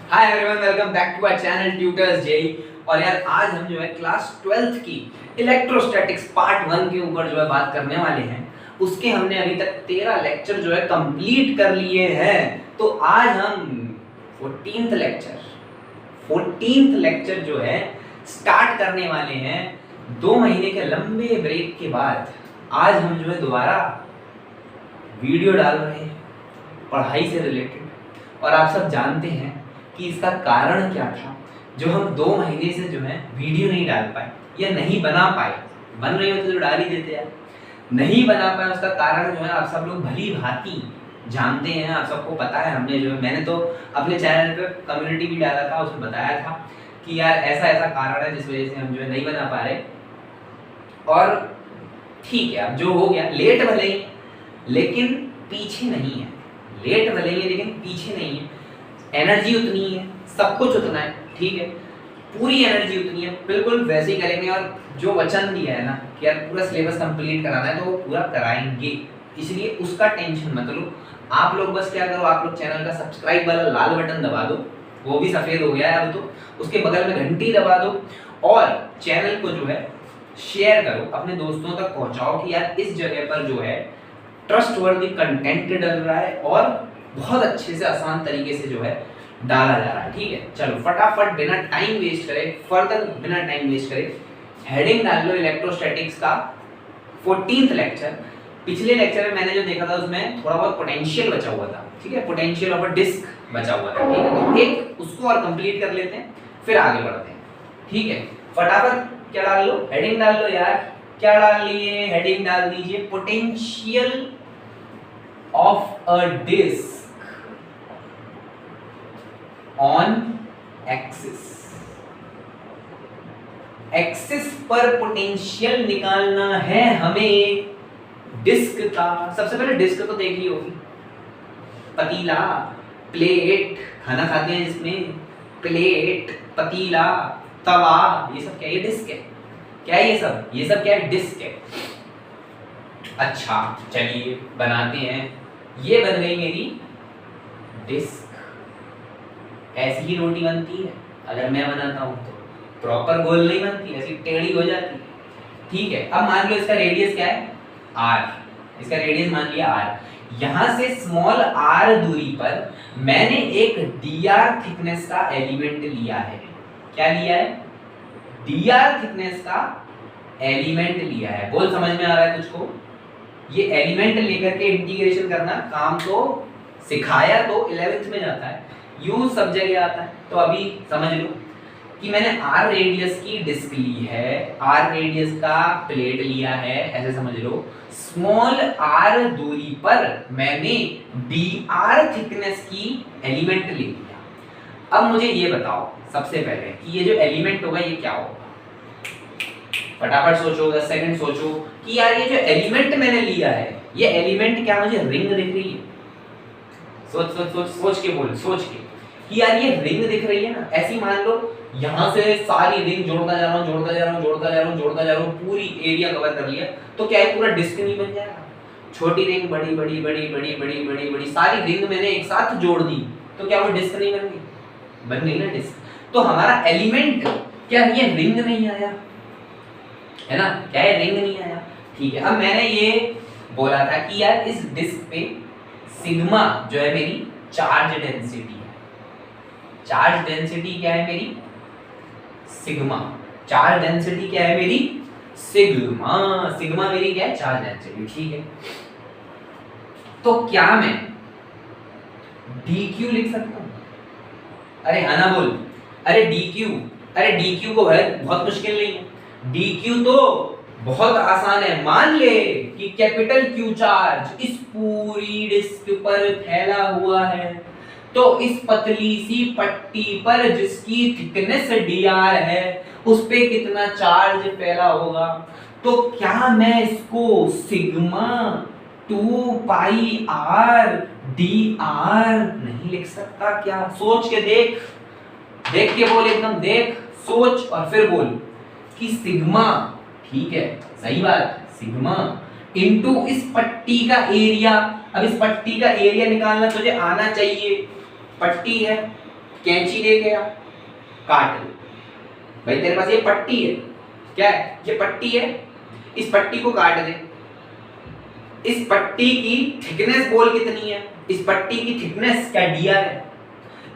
Hi everyone, welcome back to our channel tutors JE. और यार आज हम जो है क्लास 12th की इलेक्ट्रोस्टैटिक्स पार्ट 1 के ऊपर जो है बात करने वाले हैं। उसके हमने अभी तक 13 लेक्चर जो है कंप्लीट कर लिए हैं। तो आज हम 14th लेक्चर जो है स्टार्ट करने वाले हैं। 2 महीने के लंबे ब्रेक के बाद आज हम जो है दोबारा वीडियो डाल रहे हैं पढ़ाई से रिलेटेड। और आप सब जानते हैं कि इसका कारण क्या था जो हम 2 महीने से जो है वीडियो नहीं डाल पाए या नहीं बना पाए। बन रही होती तो डाल ही देते यार, नहीं बना पाए। उसका कारण जो है आप सब लोग भली भांति जानते हैं, आप सबको पता है। हमने जो है मैंने तो अपने चैनल पे कम्युनिटी भी डाला था, उसमें बताया था कि यार ऐसा ऐसा कारण है जिस वजह से हम जो है नहीं बना पा रहे। और ठीक है, अब जो हो गया, लेट भले ही लेकिन पीछे नहीं है। लेट भले ही लेकिन पीछे नहीं है। एनर्जी उतनी है, सब कुछ उतना है, ठीक है, पूरी एनर्जी उतनी है, बिल्कुल वैसे ही करेंगे। और जो वचन दिया है ना कि यार पूरा सिलेबस कंप्लीट कराना है तो वो पूरा कराएंगे, इसलिए उसका टेंशन मत लो। आप लोग बस क्या करो, आप लोग चैनल का सब्सक्राइब वाला लाल बटन दबा दो, वो भी सफेद हो गया है अब तो। उसके बगल में घंटी दबा दो और चैनल को जो है शेयर करो, अपने दोस्तों तक पहुंचाओ कि यार इस जगह पर जो है ट्रस्टवर्दी कंटेंट डल रहा है और बहुत अच्छे से आसान तरीके से जो है डाला जा रहा है। ठीक है, चलो फटाफट बिना टाइम वेस्ट करे, बिना टाइम वेस्ट करे हेडिंग डाल लो इलेक्ट्रोस्टैटिक्स का 14th लेक्चर। पिछले लेक्चर में मैंने जो देखा था उसमें थोड़ा बहुत पोटेंशियल बचा हुआ था, ठीक है, पोटेंशियल ऑफ अ डिस्क बचा हुआ था, ठीक है। तो एक उसको और कंप्लीट कर लेते हैं, फिर आगे बढ़ते हैं, ठीक है। फटाफट क्या डाल लो, हेडिंग डाल लो यार। क्या डाल लिए, हेडिंग डाल दीजिए potential of a disc on axis. Axis पर पोटेंशियल निकालना है हमें डिस्क का। सबसे पहले डिस्क तो देख ली होगी, पतीला, प्लेट, खाना खाते हैं जिसमें, प्लेट, पतीला, तवा, ये सब क्या है? ये डिस्क है। क्या है ये सब? ये सब क्या है? डिस्क है। अच्छा चलिए बनाते हैं। ये बन गई मेरी डिस्क। ऐसी ही रोटी बनती है अगर मैं बनाता हूं तो, प्रॉपर गोल नहीं बनती, ऐसी टेढ़ी हो जाती है, ठीक है। अब मान लो इसका रेडियस क्या है? r। इसका रेडियस मान लिया r। यहां से स्मॉल r दूरी पर मैंने एक dr थिकनेस का एलिमेंट लिया है। क्या लिया है? dr थिकनेस का एलिमेंट लिया है। बोल समझ में आ रहा है तुझको? ये एलिमेंट लेकर के इंटीग्रेशन करना काम तो सिखाया तो 11th में जाता है, यूज सब जगह आता है। तो अभी समझ लो कि मैंने r रेडियस की डिस्क ली है, r रेडियस का प्लेट लिया है, ऐसे समझ लो। स्मॉल r दूरी पर मैंने dr थिकनेस की एलिमेंट ले लिया। अब मुझे ये बताओ सबसे पहले कि ये जो एलिमेंट होगा ये क्या होगा? फटाफट सोचो, 10 सेकंड सोचो कि यार ये जो एलिमेंट मैंने लिया है, ये एलिमेंट क्या मुझे रिंग दिख रही है? सोच सोच सोच सोच के बोल, सोच के कि यार ये रिंग दिख रही है ना। ऐसी मान लो यहां से सारी रिंग जोड़ता जा रहा हूं, जोड़ता जा रहा हूं, जोड़ता जा रहा हूं, जोड़ता जा रहा हूं, पूरी एरिया कवर कर लिया, तो क्या है पूरा डिस्क नहीं बन जाएगा? छोटी रिंग, बड़ी बड़ी बड़ी बड़ी बड़ी बड़ी बड़ी सारी रिंग मैंने एक साथ जोड़ दी, तो क्या वो डिस्क नहीं बन गई? बन गई ना डिस्क। तो हमारा एलिमेंट क्या ये रिंग नहीं आया है ना? क्या है? रिंग नहीं आया, ठीक है। अब मैंने ये बोला था कि यार इस डिस्क पे सिग्मा जो है मेरी चार्ज डेंसिटी है। चार्ज डेंसिटी क्या है मेरी? सिग्मा। चार्ज डेंसिटी क्या है मेरी? सिग्मा। सिग्मा मेरी क्या है? चार्ज डेंसिटी, ठीक है। तो क्या मैं dq लिख सकता हूं? अरे हाँ ना बोल, अरे dq, अरे dq को है बहुत मुश्किल नहीं है। dq तो बहुत आसान है। मान ले कि कैपिटल Q चार्ज इस पूरी डिस्क पर फैला हुआ है, तो इस पतली सी पट्टी पर जिसकी थिकनेस dr है उस पे कितना चार्ज फैला होगा? तो क्या मैं इसको सिग्मा 2 पाई r dr नहीं लिख सकता क्या? सोच के देख, देख के बोल, एकदम देख, सोच और फिर बोल कि सिग्मा, ठीक है, सही बात, सिग्मा इनटू इस पट्टी का एरिया। अब इस पट्टी का एरिया निकालना तुझे आना चाहिए। पट्टी है, कैंची लेके आ, काट ले। भाई तेरे पास ये पट्टी है, क्या है ये पट्टी है, इस पट्टी को काट दे। इस पट्टी की थिकनेस बोल कितनी है, इस पट्टी की थिकनेस क्या dr है,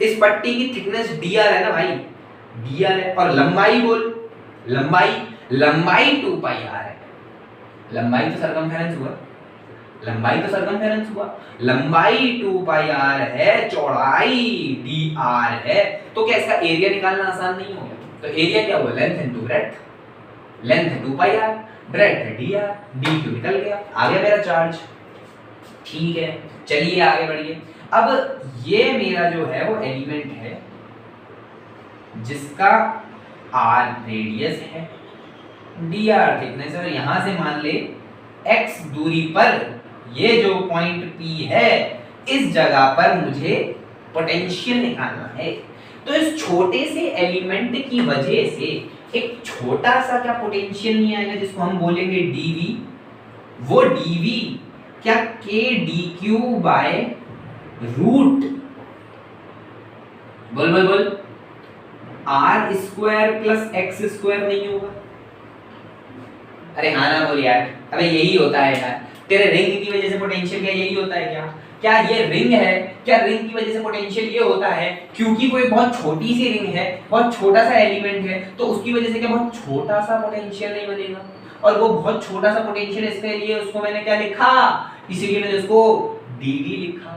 इस पट्टी की थिकनेस dr है ना भाई, dr है। और लंबाई बोल, लंबाई 2 पाई r है। लंबाई तो सरकमफेरेंस हुआ, लंबाई 2 पाई r है, चौड़ाई dr है। तो क्या इसका एरिया निकालना आसान नहीं हो गया? तो एरिया क्या हुआ, लेंथ इनटू ब्रेड्थ, लेंथ है 2 पाई r, ब्रेड्थ है dr, dq निकल गया, आ गया मेरा चार्ज। ठीक है, चलिए आगे बढ़िए। अब ये मेरा जो है वो एलिमेंट है जिसका r रेडियस है, dr थिकनेस है। यहां से मान ले x दूरी पर ये जो पॉइंट P है, इस जगह पर मुझे पोटेंशियल निकालना है। तो इस छोटे से एलिमेंट की वजह से एक छोटा सा क्या पोटेंशियल नहीं आएगा जिसको हम बोलेंगे dv, वो dv क्या k dq बाय रूट, बोल r square plus x square नहीं होगा? अरे हाँ ना बोल यार, अबे यही होता है यार, तेरे रिंग की वजह से पोटेंशियल क्या यही होता है क्या? क्या ये रिंग है, क्या रिंग की वजह से पोटेंशियल ये होता है? क्योंकि वो एक बहुत छोटी सी रिंग है, बहुत छोटा सा एलिमेंट है, तो उसकी वजह से क्या बहुत छोटा सा पोटेंशियल नहीं बनेगा? और वो बहुत छोटा सा पोटेंशियल इसके लिए उसको मैंने क्या लिखा, इसीलिए मैंने उसको dv लिखा,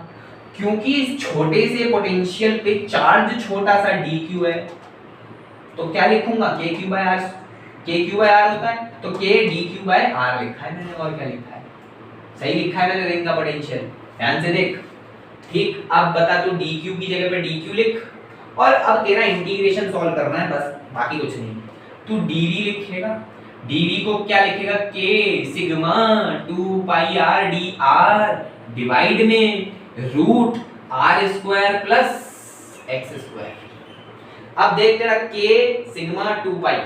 क्योंकि इस छोटे से पोटेंशियल पे चार्ज छोटा सा dq है। तो क्या लिखूंगा, kq by r, kq by r होता है, तो k dq बाय r लिखा है मैंने, और क्या लिखा है? सही लिखा है मैंने रिंग का पोटेंशियल, ध्यान से देख। ठीक, अब बता तू dq की जगह पे dq लिख, और अब तेरा इंटीग्रेशन सॉल्व करना है बस, बाकी कुछ नहीं। तू dv लिखेगा, dv को क्या लिखेगा, k sigma 2 pi r dr divide में root r square plus x square. अब देख तेरा k सिग्मा 2 पाई,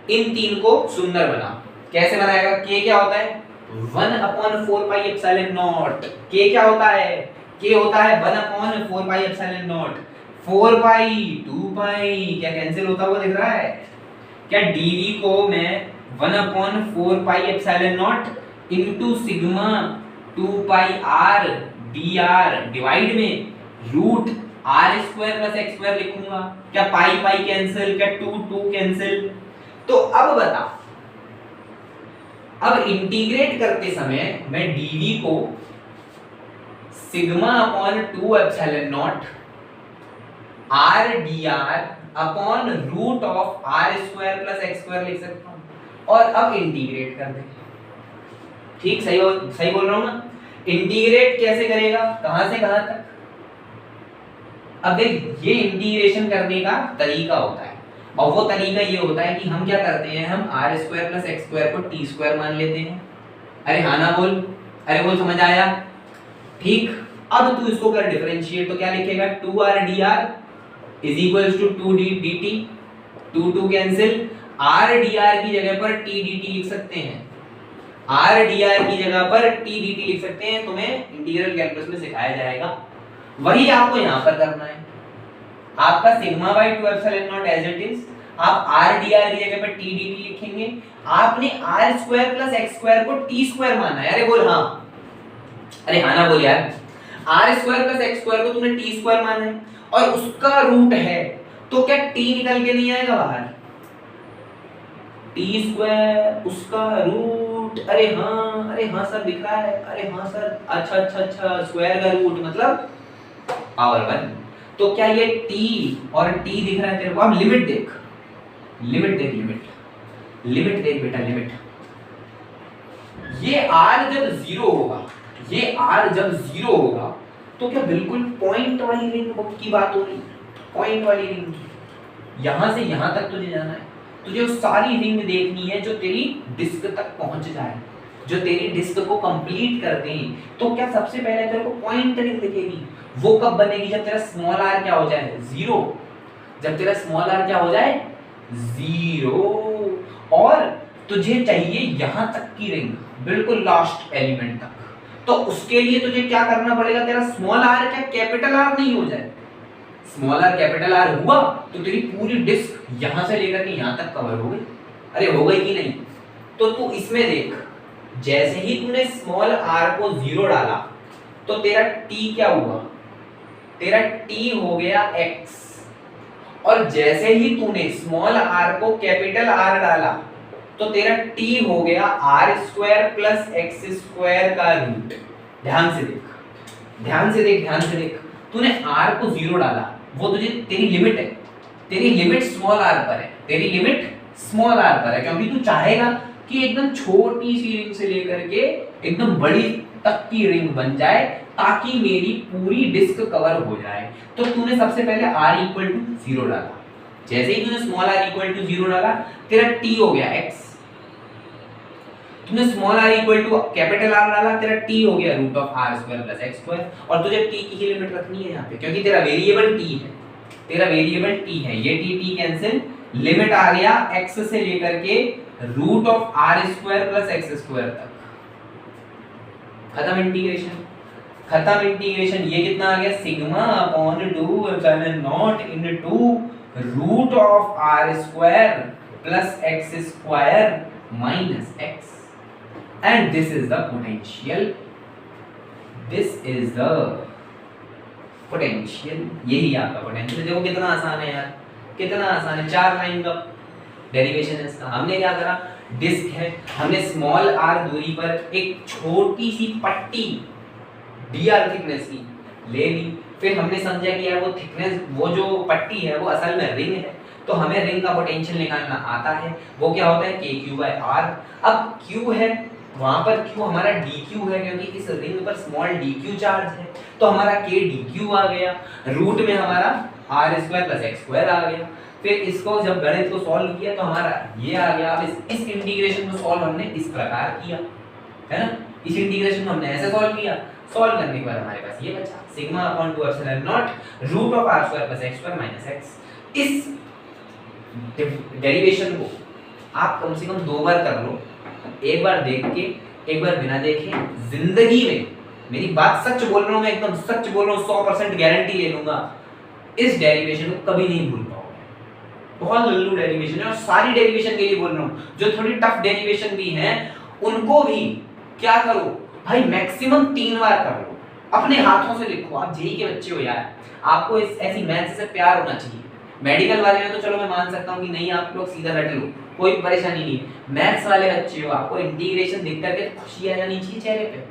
इन तीन को सुंदर बना, कैसे बनाएगा? k क्या होता है 1/4 पाई एप्सिलॉन नॉट, k क्या होता है, k होता है 1/4 पाई एप्सिलॉन नॉट, 4 पाई 2 पाई क्या कैंसिल होता हुआ दिख रहा है क्या? dv को मैं 1/4 pi epsilon not into sigma 2 pi r dr divide में root r square plus x square लिखूंगा। क्या पाई पाई कैंसिल, क्या 2 कैंसिल। तो अब बता, अब इंटीग्रेट करते समय मैं dv को sigma upon 2 epsilon naught r dr upon root of r square plus x square लिख सकता हूं। और अब इंटीग्रेट कर दे, ठीक, सही बोल रहा हूं ना? इंटीग्रेट कैसे करेगा, कहां से कहां तक? अब देख, ये इंटीग्रेशन करने का तरीका होता है, और वो तरीका ये होता है कि हम क्या करते हैं, हम r square plus x square को t स्क्वायर मान लेते हैं। अरे हाँ ना बोल, अरे बोल, समझ आया? ठीक, अब तू इसको कर डिफरेंशिएट, तो क्या लिखेगा, 2r dr is equals to 2d dt, 2 cancel, r dr की जगह पर t dt लिख सकते हैं, r dr की जगह पर t dt लिख सकते हैं, तुम्हें इंटीग्रल कैलकुलस में सिखाया जाएगा। वही आपको यहां पर करना है, आपका sigma by 2 epsilon naught as it is, आप r dr की जगह पर t dt लिखेंगे। आपने r square plus x square को t स्क्वायर माना है, अरे बोल हाँ, अरे हाँ ना बोल यार, r square plus x square को तूने t स्क्वायर माना है, और उसका रूट है, तो क्या t निकल के नहीं आएगा बाहर, t स्क्वायर उसका रूट, अरे हाँ सर दिख रहा है, अरे हाँ सर, अच्छा, स्क्वायर का रूट मतलब पावर 1। तो क्या ये t और t दिख रहा है तेरे को? अब लिमिट देख, लिमिट देख बेटा, लिमिट। ये r जब 0 होगा, ये r जब 0 होगा, तो क्या बिल्कुल पॉइंट वाली रिंग की बात हो रही, पॉइंट वाली रिंग की, यहां से यहां तक तुझे जाना है, तुझे वो सारी रिंग देखनी है जो तेरी डिस्क तक पहुंच जाए, जो तेरी डिस्क को कंप्लीट कर दे। तो क्या सबसे पहले तेरे को पॉइंट रिंग दिखेगी, वो कब बनेगी, जब तेरा स्मॉल r क्या हो जाए 0, जब तेरा स्मॉल r क्या हो जाए 0, और तुझे चाहिए यहां तक की रिंग, बिल्कुल लास्ट एलिमेंट तक। तो उसके लिए तुझे क्या करना पड़ेगा, तेरा स्मॉल r क्या कैपिटल R नहीं हो जाए, स्मॉल आर कैपिटल आर हुआ तो तेरी पूरी डिस्क यहां से लेकर के यहां तक कवर हो गई। अरे हो गई कि नहीं? तो तू इसमें देख, जैसे ही तूने स्मॉल आर को 0 डाला तो तेरा टी क्या हुआ? तेरा टी हो गया x, और जैसे ही तूने स्मॉल आर को कैपिटल आर डाला तो तेरा टी हो गया R square plus X square का रूट। ध्यान से देख, ध्यान से देख, ध्यान से देख, तूने r को 0 डाला, वो तुझे तेरी लिमिट है, तेरी लिमिट स्मॉल r पर है, तेरी लिमिट स्मॉल r पर है, क्योंकि तू चाहेगा कि एकदम छोटी सी रिंग से लेकर के एकदम बड़ी तक की रिंग बन जाए ताकि मेरी पूरी डिस्क कवर हो जाए। तो तूने सबसे पहले r इक्वल टू 0 डाला, जैसे ही तूने स्मॉल r इक्वल टू 0 डाला तेरा t हो गया x, तूने small r equal to capital R डाला, तेरा t हो गया root of r square plus x square, और तुझे t की ही लिमिट रखनी है यहाँ पे क्योंकि तेरा वेरिएबल t है, तेरा वेरिएबल t है, ये t कैंसिल, लिमिट आ गया x से लेकर के root of r square plus x square तक। खत्म इंटीग्रेशन, खत्म इंटीग्रेशन। ये कितना आ गया? Sigma upon 2 epsilon not into root of r square plus x square minus x, and this is the potential, this is the potential, यही आपका potential. देखो कितना आसान है यार, कितना आसान है, 4 लाइन का डेरिवेशन है इसका। हमने क्या करा, डिस्क है, हमने स्मॉल r दूरी पर एक छोटी सी पट्टी dr थिकनेस की ले ली, फिर हमने समझा कि यार वो थिकनेस, वो जो पट्टी है वो असल में रिंग है, तो हमें रिंग का पोटेंशियल निकालना आता है। वो क्या होता है? KQ/R। अब Q है, वहां पर Q हमारा dQ है क्योंकि इस रिंग पर स्मॉल dQ चार्ज है, तो हमारा K dQ आ गया, रूट में हमारा r square plus x square आ गया। फिर इसको जब गणित को सॉल्व किया तो हमारा ये आ गया। अब इस इंटीग्रेशन को सॉल्व हमने इस प्रकार किया है ना, इस इंटीग्रेशन को हमने ऐसे सॉल्व किया, सॉल्व करने के बाद हमारे पास ये बचा sigma upon 2 epsilon naught root of r square plus x square minus x। इस डेरिवेशन को आप कम से कम 2 बार कर लो, एक बार देख के एक बार बिना देखे। जिंदगी में, मेरी बात सच बोल रहा हूं मैं, एकदम सच बोल रहा हूं, 100% गारंटी ले लूंगा, इस डेरिवेशन को कभी नहीं भूल पाओगे। बहुत लल्लू डेरिवेशन है, और सारी डेरिवेशन के लिए बोल रहा हूं, जो थोड़ी टफ डेरिवेशन भी हैं उनको भी क्या करो भाई, मैक्सिमम 3 बार कर लो, अपने हाथों से लिखो। आप जेई के बच्चे हो यार, आपको इस ऐसी मैथ्स से प्यार होना चाहिए। मेडिकल वाले में तो चलो मैं मान सकता हूँ कि नहीं, आप लोग सीधा रट लो, कोई परेशानी नहीं है। मैथ्स वाले बच्चे हो, आपको इंटीग्रेशन देख करके खुशी आ जानी चाहिए चेहरे पे।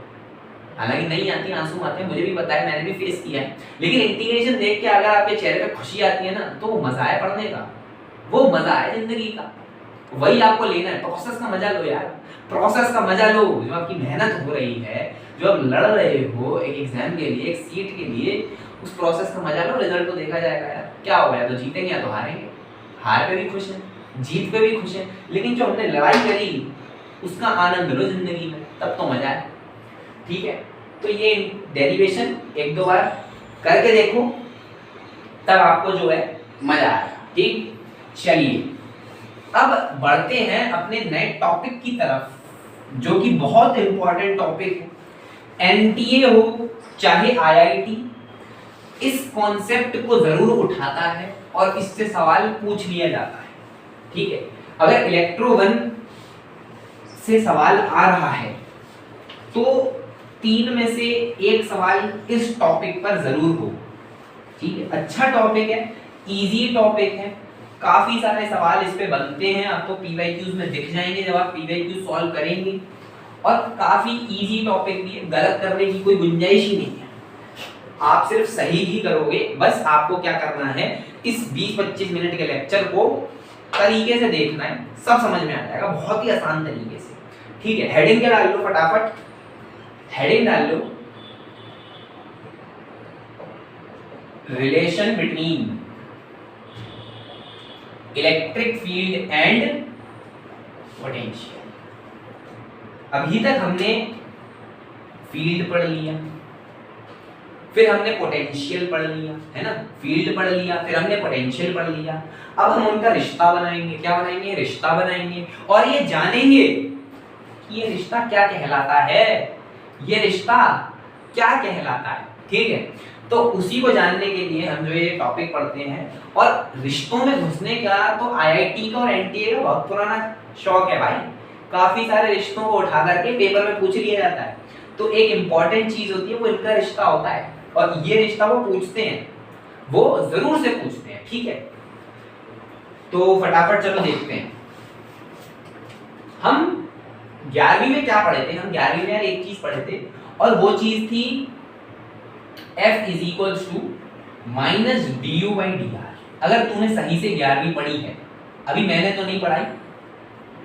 हालांकि नहीं आती, आंसू आते हैं, मुझे भी पता है, मैंने भी फेस किया है, लेकिन इंटीग्रेशन देख के अगर आपके चेहरे पे खुशी आती है ना, तो वो मजा है पढ़ने का, वो मजा है जिंदगी का, वही आपको लेना है। प्रोसेस का मजा लो यार, प्रोसेस का मजा लो। जो आपकी मेहनत हो रही है, जो आप लड़ रहे हो एक एग्जाम के लिए, एक सीट के लिए, उस प्रोसेस का मजा लो। रिजल्ट तो देखा जाएगा यार, क्या होगा, या तो जीतेंगे या तो हारेंगे। हार पे भी खुश हैं, जीत पे भी खुश हैं, लेकिन जो हमने लड़ाई करी उसका आनंद लो जिंदगी में, तब तो मजा है। ठीक है, तो ये डेरिवेशन 1-2 बार करके देखो, तब आपको जो है मजा आएगा। ठीक, चलिए अब बढ़ते हैं अपने नए टॉपिक की तरफ, जो कि बहुत इंपॉर्टेंट टॉपिक है। एनटीए हो चाहे आईआईटी, इस कॉन्सेप्ट को जरूर उठाता है और इससे सवाल पूछ लिया जाता है। ठीक है, अगर इलेक्ट्रो 1 से सवाल आ रहा है तो 3 में से 1 सवाल इस टॉपिक पर जरूर हो। ठीक है, अच्छा टॉपिक है, इजी टॉपिक है, काफी सारे सवाल इस पे बनते हैं, आपको पीवाईक्यूज में दिख जाएंगे जब आप पीवाईक्यू सॉल्व करेंगे, और काफी इजी टॉपिक भी है, गलत करने की कोई गुंजाइश ही नहीं है, आप सिर्फ सही ही करोगे। बस आपको क्या करना है, इस 20-25 मिनट के लेक्चर को तरीके से देखना है, सब समझ में आ जाएगा बहुत ही आसान तरीके से। ठीक है, हेडिंग क्या डाल लो फटाफट, हेडिंग डाल लो relation between electric field and potential. अभी तक हमने फील्ड पढ़ लिया, फिर हमने पोटेंशियल पढ़ लिया, है ना, फील्ड पढ़ लिया, फिर हमने पोटेंशियल पढ़ लिया। अब हम उनका रिश्ता बनाएंगे, क्या बनाएंगे, रिश्ता बनाएंगे, और ये जानेंगे कि ये रिश्ता क्या कहलाता है, ये रिश्ता क्या कहलाता है। ठीक है, तो उसी को जानने के लिए हम जो ये टॉपिक पढ़ते हैं, और रिश्तों में घुसने का तो आईआईटी का और एनटीए का बहुत पुराना शौक है भाई। काफी सारे रिश्तों को उठा करके पेपर में पूछ लिया जाता है। तो एक इंपॉर्टेंट चीज होती है वो इनका रिश्ता होता है, और ये रिश्ता वो पूछते हैं, वो जरूर से पूछते हैं, ठीक है। तो फटाफट चलो देखते हैं। हम 11वीं में क्या पढ़े थे? हम 11वीं में यार एक चीज पढ़े थे, और वो चीज थी F is equals to minus D by D R. अगर तूने सही से 11वीं पढ़ी है, अभी मैंने तो नहीं पढ़ाई,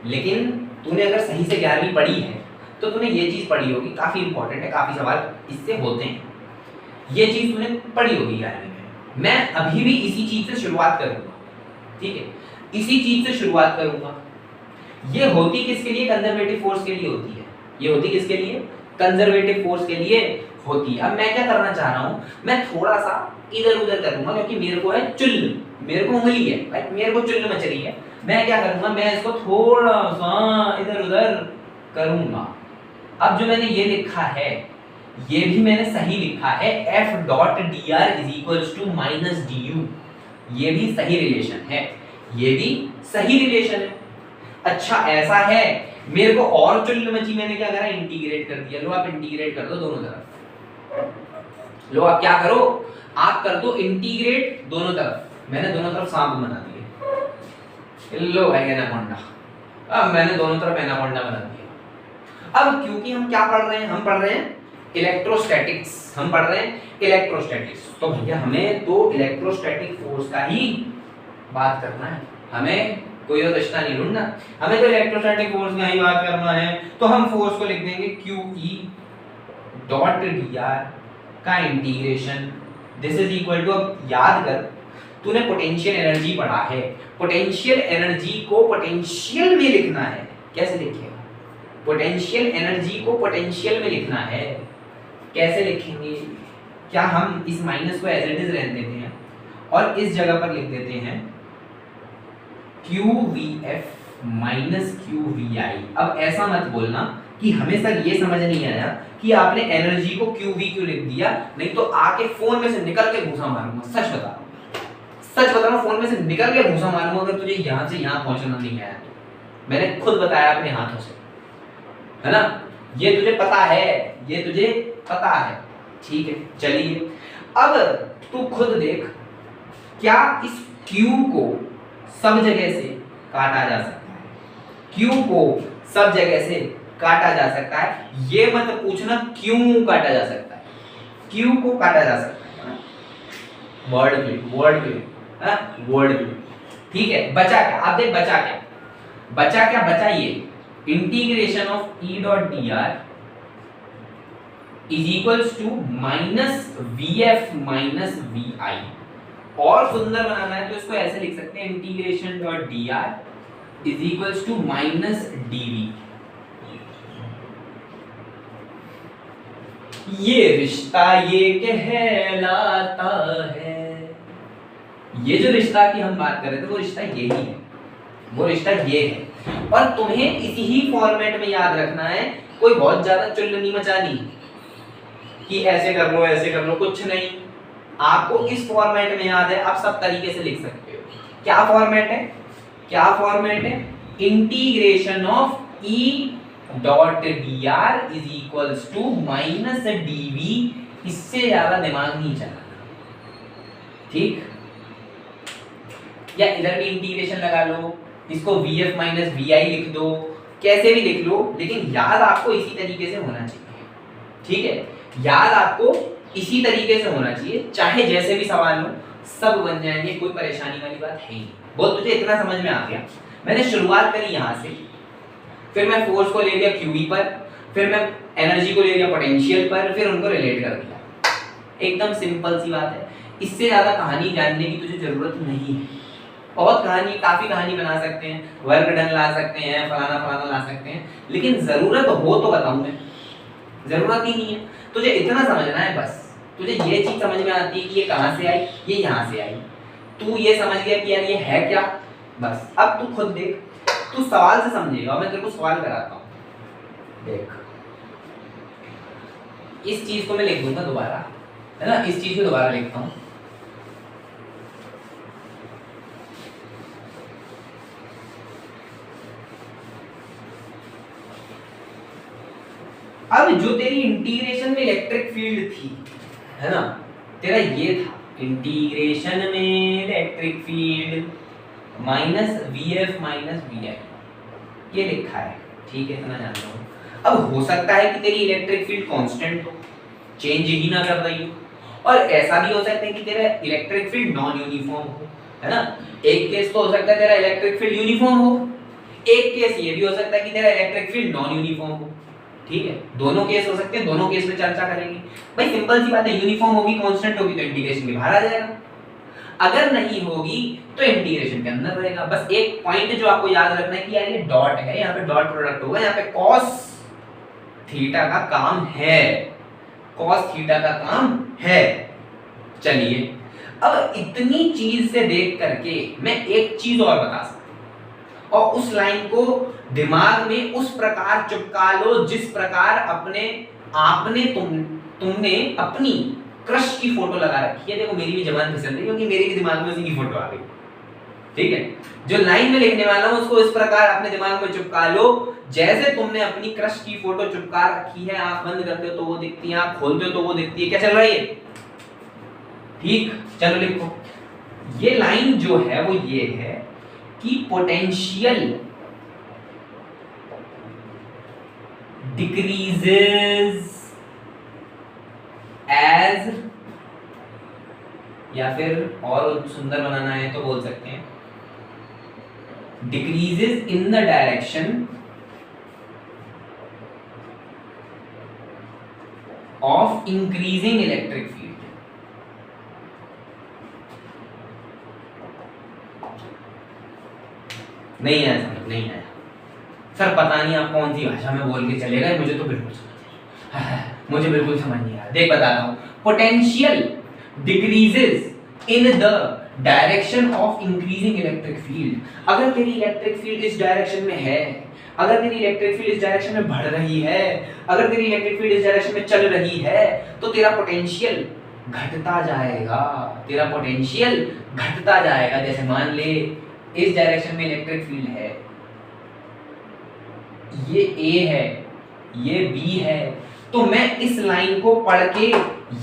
लेकिन तूने अगर सही से 11वीं पढ़ी है तो तूने ये चीज पढ़ी होगी, काफी इंपॉर्टेंट है, काफी सवाल इससे होते हैं। ये चीज तूने पढ़ी होगी 11वीं में। मैं अभी भी इसी चीज से शुरुआत करूंगा, ठीक है, इसी चीज से शुरुआत करूंगा। ये होती किसके लिए? कंजर्वेटिव फोर्स के लिए होती है। ये होती किसके लिए? कंजर्वेटिव फोर्स के लिए होती है। अब मैं क्या करना चाह रहा हूं, मैं थोड़ा सा इधर उधर करूंगा, क्योंकि मेरे को है चुल्ल, मेरे को उंगली है भाई, मेरे को चुल्ल मच रही है। मैं क्या करूंगा, मैं इसको थोड़ा सा इधर उधर करूंगा। अब जो मैंने ये लिखा है, ये भी मैंने सही लिखा है, F dot D R is equals to minus D U. ये भी सही रिलेशन है, ये भी सही रिलेशन है। अच्छा ऐसा है, मेरे को और चुल्ल मची, मैंने क्या करा, इंटीग्रेट कर दिया। लो आप इंटीग्रेट कर दो दोनों तरफ। लो आप क्या करो, आप कर दो इंटीग्रेट दोनों तरफ। मैंने दोनों तरफ सांप बना दिए। लो भाई एनाकोंडा, अब मैंने दोनों तरफ एनाकोंडा बना दिया। अब क्योंकि हम क्या पढ़ रहे हैं, हम पढ़ रहे हैं इलेक्ट्रोस्टैटिक्स, हम पढ़ रहे हैं इलेक्ट्रोस्टैटिक्स। तो भैया हमें तो इलेक्ट्रोस्टैटिक फोर्स का ही बात करना है, हमें कोई और रिश्ता नहीं ढूंढना, हमें तो इलेक्ट्रोस्टैटिक फोर्स का ही बात करना है। तो हम फोर्स को लिख देंगे QE डॉट डी आर का integration, this is equal to, अब याद कर, तूने पोटेंशियल एनर्जी पढ़ा है, पोटेंशियल एनर्जी को पोटेंशियल में लिखना है। कैसे लिखेगा? पोटेंशियल एनर्जी को पोटेंशियल में लिखना है, कैसे लिखेंगे? क्या हम इस माइनस को एज इट इज रहने देते हैं और इस जगह पर लिख देते हैं QVF माइनस QVI। अब ऐसा मत बोलना कि हमेशा ये समझ नहीं आया कि आपने एनर्जी को QV क्यों लिख दिया, नहीं तो आके फोन में से निकल के घूसा मारूंगा। सच बता रहा हूं, फोन में से निकल के घूसा मारूंगा अगर तुझे यहां से यहां पहुंचना नहीं आया तो। मैंने खुद बताया अपने हाथों से, है ना, ये तुझे पता है, ये तुझे पता है, ठीक है। चलिए अब तू खुद देख, क्या इस Q को सब जगह से काटा जा सकता है? Q को सब जगह से काटा जा सकता है, ये मत पूछना क्यों काटा जा सकता है। Q को काटा जा सकता है, वर्ड क्लिप, ठीक है। बचा क्या? आप देख बचा क्या, ये integration of E dot D R is equals to minus VF minus VI। और सुंदर बनाना है तो इसको ऐसे लिख सकते हैं, integration dot D R is equals to minus DV। ये रिश्ता ये कहलाता है। ये जो रिश्ता की हम बात कर रहे थे वो रिश्ता यही है, वो रिश्ता ये है। और तुम्हें इसी ही फॉर्मेट में याद रखना है, कोई बहुत ज्यादा चुल्ल नहीं मचानी कि ऐसे कर लो, कुछ नहीं। आपको इस फॉर्मेट में याद है, आप सब तरीके से लिख सकते हो। क्या फॉर्मेट है? Integration of E dot D R is equals to minus DV। इससे ज्यादा दिमाग नहीं चलाना, ठीक। या इधर भी इंटीग्रेशन लगा लो, इसको VF माइनस VI लिख दो, कैसे भी लिख लो, लेकिन याद आपको इसी तरीके से होना चाहिए, ठीक है। याद आपको इसी तरीके से होना चाहिए, चाहे जैसे भी सवाल हो सब बन जाएंगे, कोई परेशानी वाली बात है ही नहीं। बहुत तुझे इतना समझ में आ गया। मैंने शुरुआत करी यहाँ से, फिर मैं फोर्स को ले लिया QE पर, फिर मैं एनर्जी को ले लिया पोटेंशियल पर, फिर उनको रिलेट कर दिया। एकदम सिंपल सी बात है, इससे ज्यादा कहानी जानने की तुझे जरूरत नहीं है। बहुत काफी कहानी बना सकते हैं, वर्क डन ला सकते हैं, फलाना ला सकते हैं, लेकिन जरूरत हो तो बताऊं मैं, जरूरत ही नहीं है। तुझे इतना समझना है बस, तुझे ये चीज समझ में आती है कि ये कहां से आई, ये यहां से आई, तू ये समझ गया कि यार ये है क्या, बस। अब तू खुद देख, तू सवाल से समझेगा। मैं तेरे को सवाल कराता हूं, देख, इस चीज को मैं लिख दूंगा दोबारा, है ना। इस चीज को दोबारा लिखता हूं, अब जो तेरी इंटीग्रेशन में इलेक्ट्रिक फील्ड थी, है ना, तेरा ये था इंटीग्रेशन में electric field minus V F minus V I, ये लिखा है, ठीक है, इतना जान लो। अब हो सकता है कि तेरी इलेक्ट्रिक फील्ड कांस्टेंट हो, चेंज ही ना कर रही हो, और ऐसा भी हो सकता है कि तेरा इलेक्ट्रिक फील्ड नॉन यूनिफॉर्म हो, है ना। एक केस तो हो सकता है तेरा इलेक्ट्रिक फील्ड यूनिफॉर्म हो, एक केस ये भी हो सकता है कि तेरा इलेक्ट्रिक फील्ड नॉन यूनिफॉर्म हो, ठीक है। दोनों केस हो सकते हैं, दोनों केस में चर्चा करेंगे। भाई सिंपल सी बात है, यूनिफॉर्म होगी कांस्टेंट होगी तो इंटीग्रेशन के बाहर आ जाएगा, अगर नहीं होगी तो इंटीग्रेशन के अंदर रहेगा। बस एक पॉइंट जो आपको याद रखना है कि यार ये डॉट है, यहाँ पे डॉट प्रोडक्ट होगा, यहाँ पे cos थीटा का काम है, cos थीटा का काम है। चलिए, अब इतनी चीज से देख करके मैं एक चीज और बता सकता हूं, और उस लाइन को दिमाग में उस प्रकार चिपका लो जिस प्रकार तुमने अपनी क्रश की फोटो लगा रखी है। देखो मेरी भी जबान फिसल रही क्योंकि मेरे भी दिमाग में उसी की फोटो आ गई, ठीक है। जो लाइन में लिखने वाला हूं उसको इस प्रकार अपने दिमाग में चिपका लो जैसे तुमने अपनी क्रश की फोटो चिपका रखी है। आंख बंद करते हो तो वो दिखती है, आंख खोलते हो तो वो दिखती है। क्या चल रहा है? ठीक, चलो लिखो। ये लाइन जो है वो ये है कि पोटेंशियल डिक्रीजेस एज, या फिर और सुंदर बनाना है तो बोल सकते हैं decreases in the direction of increasing electric field. नहीं आया समझ, नहीं आया सर, पता नहीं आप कौन सी भाषा में बोल के चले गए, मुझे तो बिल्कुल मुझे बिल्कुल समझ नहीं आ रहा। देख बताता हूं, potential decreases in the direction of increasing electric field. अगर तेरी इलेक्ट्रिक फील्ड इस डायरेक्शन में है, अगर तेरी इलेक्ट्रिक फील्ड इस डायरेक्शन में बढ़ रही है, अगर तेरी इलेक्ट्रिक फील्ड इस डायरेक्शन में चल रही है, तो तेरा पोटेंशियल घटता जाएगा, तेरा पोटेंशियल घटता जाएगा। जैसे मान ले इस डायरेक्शन में इलेक्ट्रिक फील्ड है, ये A है, ये B है, तो मैं इस लाइन को पढ़ के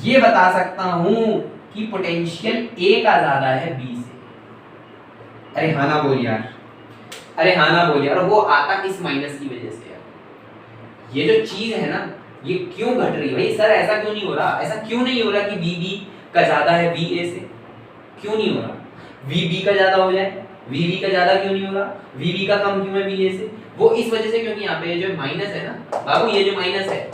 ये बता सकता हूं कि पोटेंशियल A का ज्यादा है B से। अरे हाँ ना बोल यार, अरे हाँ ना बोल यार। और वो आता इस माइनस की वजह से यार। ये जो चीज है ना, ये क्यों घट रही है भाई? सर ऐसा क्यों नहीं हो रहा, ऐसा क्यों नहीं हो रहा कि BB का ज्यादा है BA से? क्यों नहीं हो रहा? VB का ज्यादा हो जाए, VB का ज्यादा क्यों नहीं हो रहा? VB का कम क्यों है BA से? वो इस वजह से क्योंकि यहाँ पे जो माइनस है ना बाबू, ये जो माइनस है,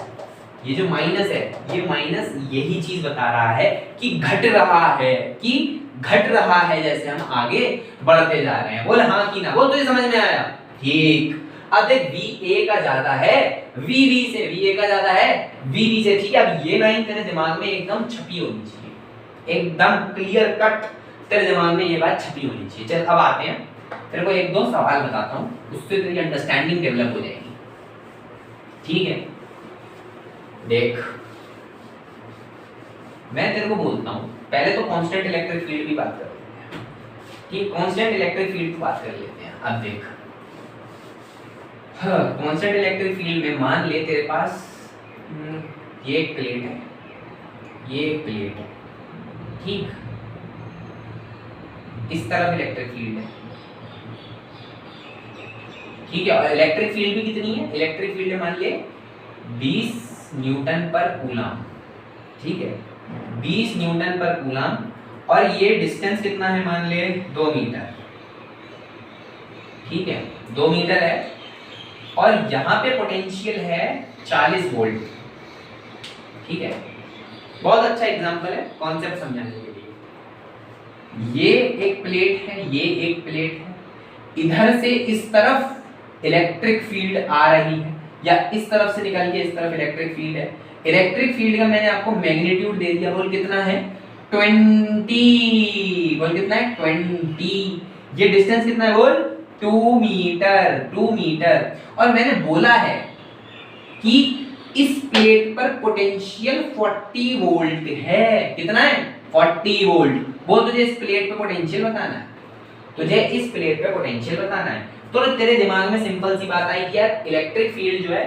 ये जो माइनस है, ये माइनस यही चीज बता रहा है कि घट रहा है, कि घट रहा है जैसे हम आगे बढ़ते जा रहे हैं। बोल हाँ कि ना बोल, तुझे समझ में आया? ठीक। अब देख VA का ज्यादा है VB से, VA का ज्यादा है VB से, ठीक है। अब ये लाइन तेरे दिमाग में एकदम छपी होनी चाहिए, एकदम क्लियर कट तेरे दिमाग में ये बात छपी होनी चाहिए। चल अब आते हैं, तेरे को एक दो सवाल बताता हूं, उससे तेरी अंडरस्टैंडिंग डेवलप हो जाएगी, ठीक है। देख मैं तेरे को बोलता हूं, पहले तो कांस्टेंट इलेक्ट्रिक फील्ड की बात कर लेते हैं, ठीक। कांस्टेंट इलेक्ट्रिक फील्ड की बात कर लेते हैं। अब देख, हाँ, कांस्टेंट इलेक्ट्रिक फील्ड में मान ले तेरे पास ये एक प्लेट है, ये एक प्लेट है, ठीक। इस तरफ इलेक्ट्रिक फील्ड है, ठीक है। और इलेक्ट्रिक फील्ड भी कितनी है? इलेक्ट्रिक फील्ड मान ले 20 न्यूटन पर कूलम, ठीक है, 20 न्यूटन पर कूलम। और ये डिस्टेंस कितना है? मान ले 2 मीटर, ठीक है, 2 मीटर है। और यहाँ पे पोटेंशियल है 40 वोल्ट, ठीक है। बहुत अच्छा एग्जांपल है कॉन्सेप्ट समझाने के लिए। ये एक प्लेट है, ये एक प्लेट है, इधर से इस तरफ इलेक्ट्रिक फील्ड आ रही है, या इस तरफ से निकल के इस तरफ इलेक्ट्रिक फील्ड है। इलेक्ट्रिक फील्ड का मैंने आपको मैग्नीट्यूड दे दिया, बोल कितना है? 20, बोल कितना है? 20। ये डिस्टेंस कितना है? बोल 2 मीटर, 2 मीटर। और मैंने बोला है कि इस प्लेट पर पोटेंशियल 40 वोल्ट है। कितना है? 40 वोल्ट। वो तुझे इस प्लेट पे पोटेंशियल बताना है, तुझे इस प्लेट पे पोटेंशियल बताना है। तो तेरे दिमाग में सिंपल सी बात आई कि यार इलेक्ट्रिक फील्ड जो है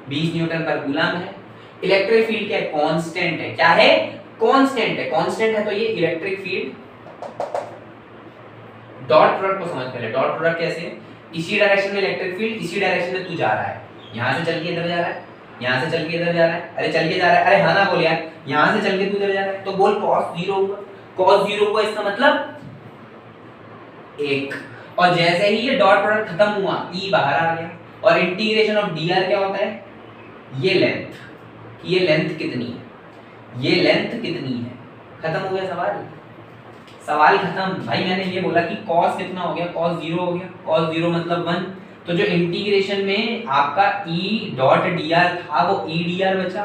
20 न्यूटन पर कूलम है। इलेक्ट्रिक फील्ड क्या है? कांस्टेंट है। क्या है? कांस्टेंट है। कांस्टेंट है तो ये इलेक्ट्रिक फील्ड, डॉट प्रोडक्ट को समझ पहले। डॉट प्रोडक्ट कैसे? इसी डायरेक्शन में इलेक्ट्रिक फील्ड, इसी डायरेक्शन में तू जा रहा है, यहां से चल के इधर जा रहा है, यहां से चल के इधर जा रहा है, अरे चल के जा रहा है, अरे हाँ ना बोल यार, यहां से चल के तू इधर जा रहा है, तो बोल cos 0 हुआ। cos 0 हुआ इसका मतलब 1। और जैसे ही ये डॉट प्रोडक्ट खत्म हुआ e बाहर आ गया। और इंटीग्रेशन ऑफ dr क्या होता है? ये लेंथ, ये लेंथ कितनी है, ये लेंथ कितनी है। खत्म हो गया सवाल, सवाल खत्म भाई। मैंने ये बोला कि cos कितना हो गया? cos 0 हो गया। cos 0 मतलब 1। तो जो इंटीग्रेशन में आपका e डॉट dr था वो e dr बचा,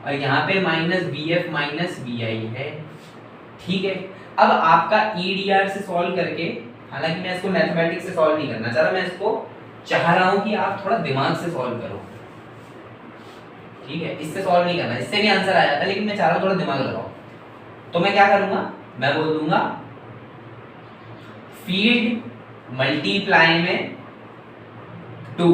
और यहाँ पे माइनस bf माइनस vi है। ठीक है, अब आपका e dr से सॉल्व करके, हालांकि मैं इसको मैथमेटिक्स से सॉल्व नहीं करना चाह रहा, मैं इसको चाह रहा हूँ कि आप थोड़ा दिमाग से सॉल्व करो। ठीक है, इससे सॉल्व नहीं करना, इससे भी आंसर आ जाता, लेकिन मैं चाह रहा हूँ थोड़ा दिमाग लगाओ। तो मैं क्या करूंगा? मैं बोल दूंगा फील्ड मल्टीप्लाई में 2।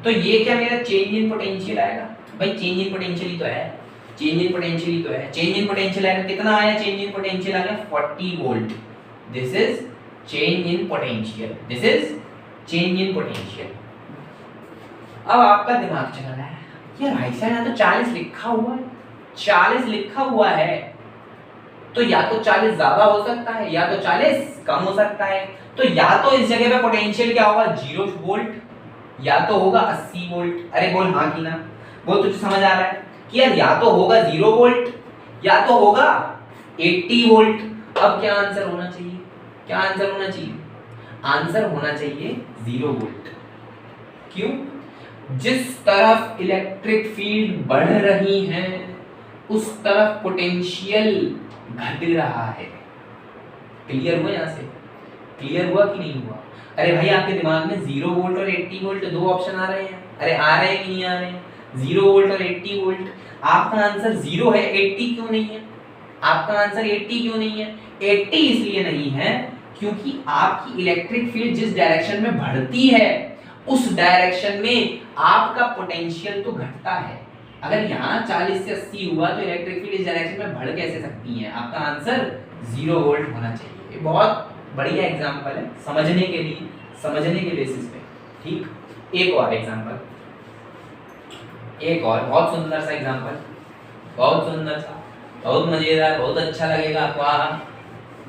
तो ये क्या मेरा चेंज इन पोटेंशियल आएगा? भाई चेंज इन पोटेंशियल ही तो है, चेंज इन पोटेंशियल ही तो है। चेंज इन पोटेंशियल आएगा, कितना आया? चेंज इन पोटेंशियल आ गया 40 volt. This is change in potential, this is change in potential. अब आपका दिमाग चल रहा है यार भाई साहब यहाँ तो 40 लिखा हुआ है, 40 लिखा हुआ है, तो या तो 40 ज्यादा हो सकता है या तो 40 कम हो सकता है। तो या तो इस जगह पे पोटेंशियल क्या होगा? 0 वोल्ट, या तो होगा 80 वोल्ट। अरे बोल हाँ कि ना, बोल तुझे समझ आ रहा है कि यार या तो होगा 0 वोल्ट या तो होगा 80 वोल्ट। अब क्या आंसर होना चाहिए? क्या आंसर होना चाहिए? आंसर होना चाहिए 0 वोल्ट। क्यों? जिस तरफ इलेक्ट्रिक फील्ड बढ़ रही है उस तरफ पोटेंशियल घट रहा है। क्लियर हुआ? यहां से क्लियर हुआ कि नहीं हुआ? अरे भाई आपके दिमाग में 0 वोल्ट और 80 वोल्ट दो ऑप्शन आ रहे हैं, अरे आ रहे हैं कि नहीं आ रहे हैं? 0 वोल्ट और 80 वोल्ट। आपका आंसर 0 है, 80 क्यों नहीं है? आपका आंसर 80 क्यों नहीं है? 80 इसलिए नहीं है क्योंकि आपकी इलेक्ट्रिक फील्ड जिस डायरेक्शन में बढ़ती है उस डायरेक्शन में आपका पोटेंशियल तो घटता है। अगर यहाँ 40 से 80 हुआ तो इलेक्ट्रिक फील्ड इस डायरेक्शन में बढ़ कैसे सकती है? आपका आंसर 0 वोल्ट होना चाहिए। ये बहुत बढ़िया एग्जांपल है समझने के लिए, समझने के बेसिस पे। ठीक, एक और एग्जांपल, एक और बहुत सुंदर सा एग्जांपल, बहुत सुंदर सा, बहुत मजेदार, बहुत अच्छा लगेगा आपको।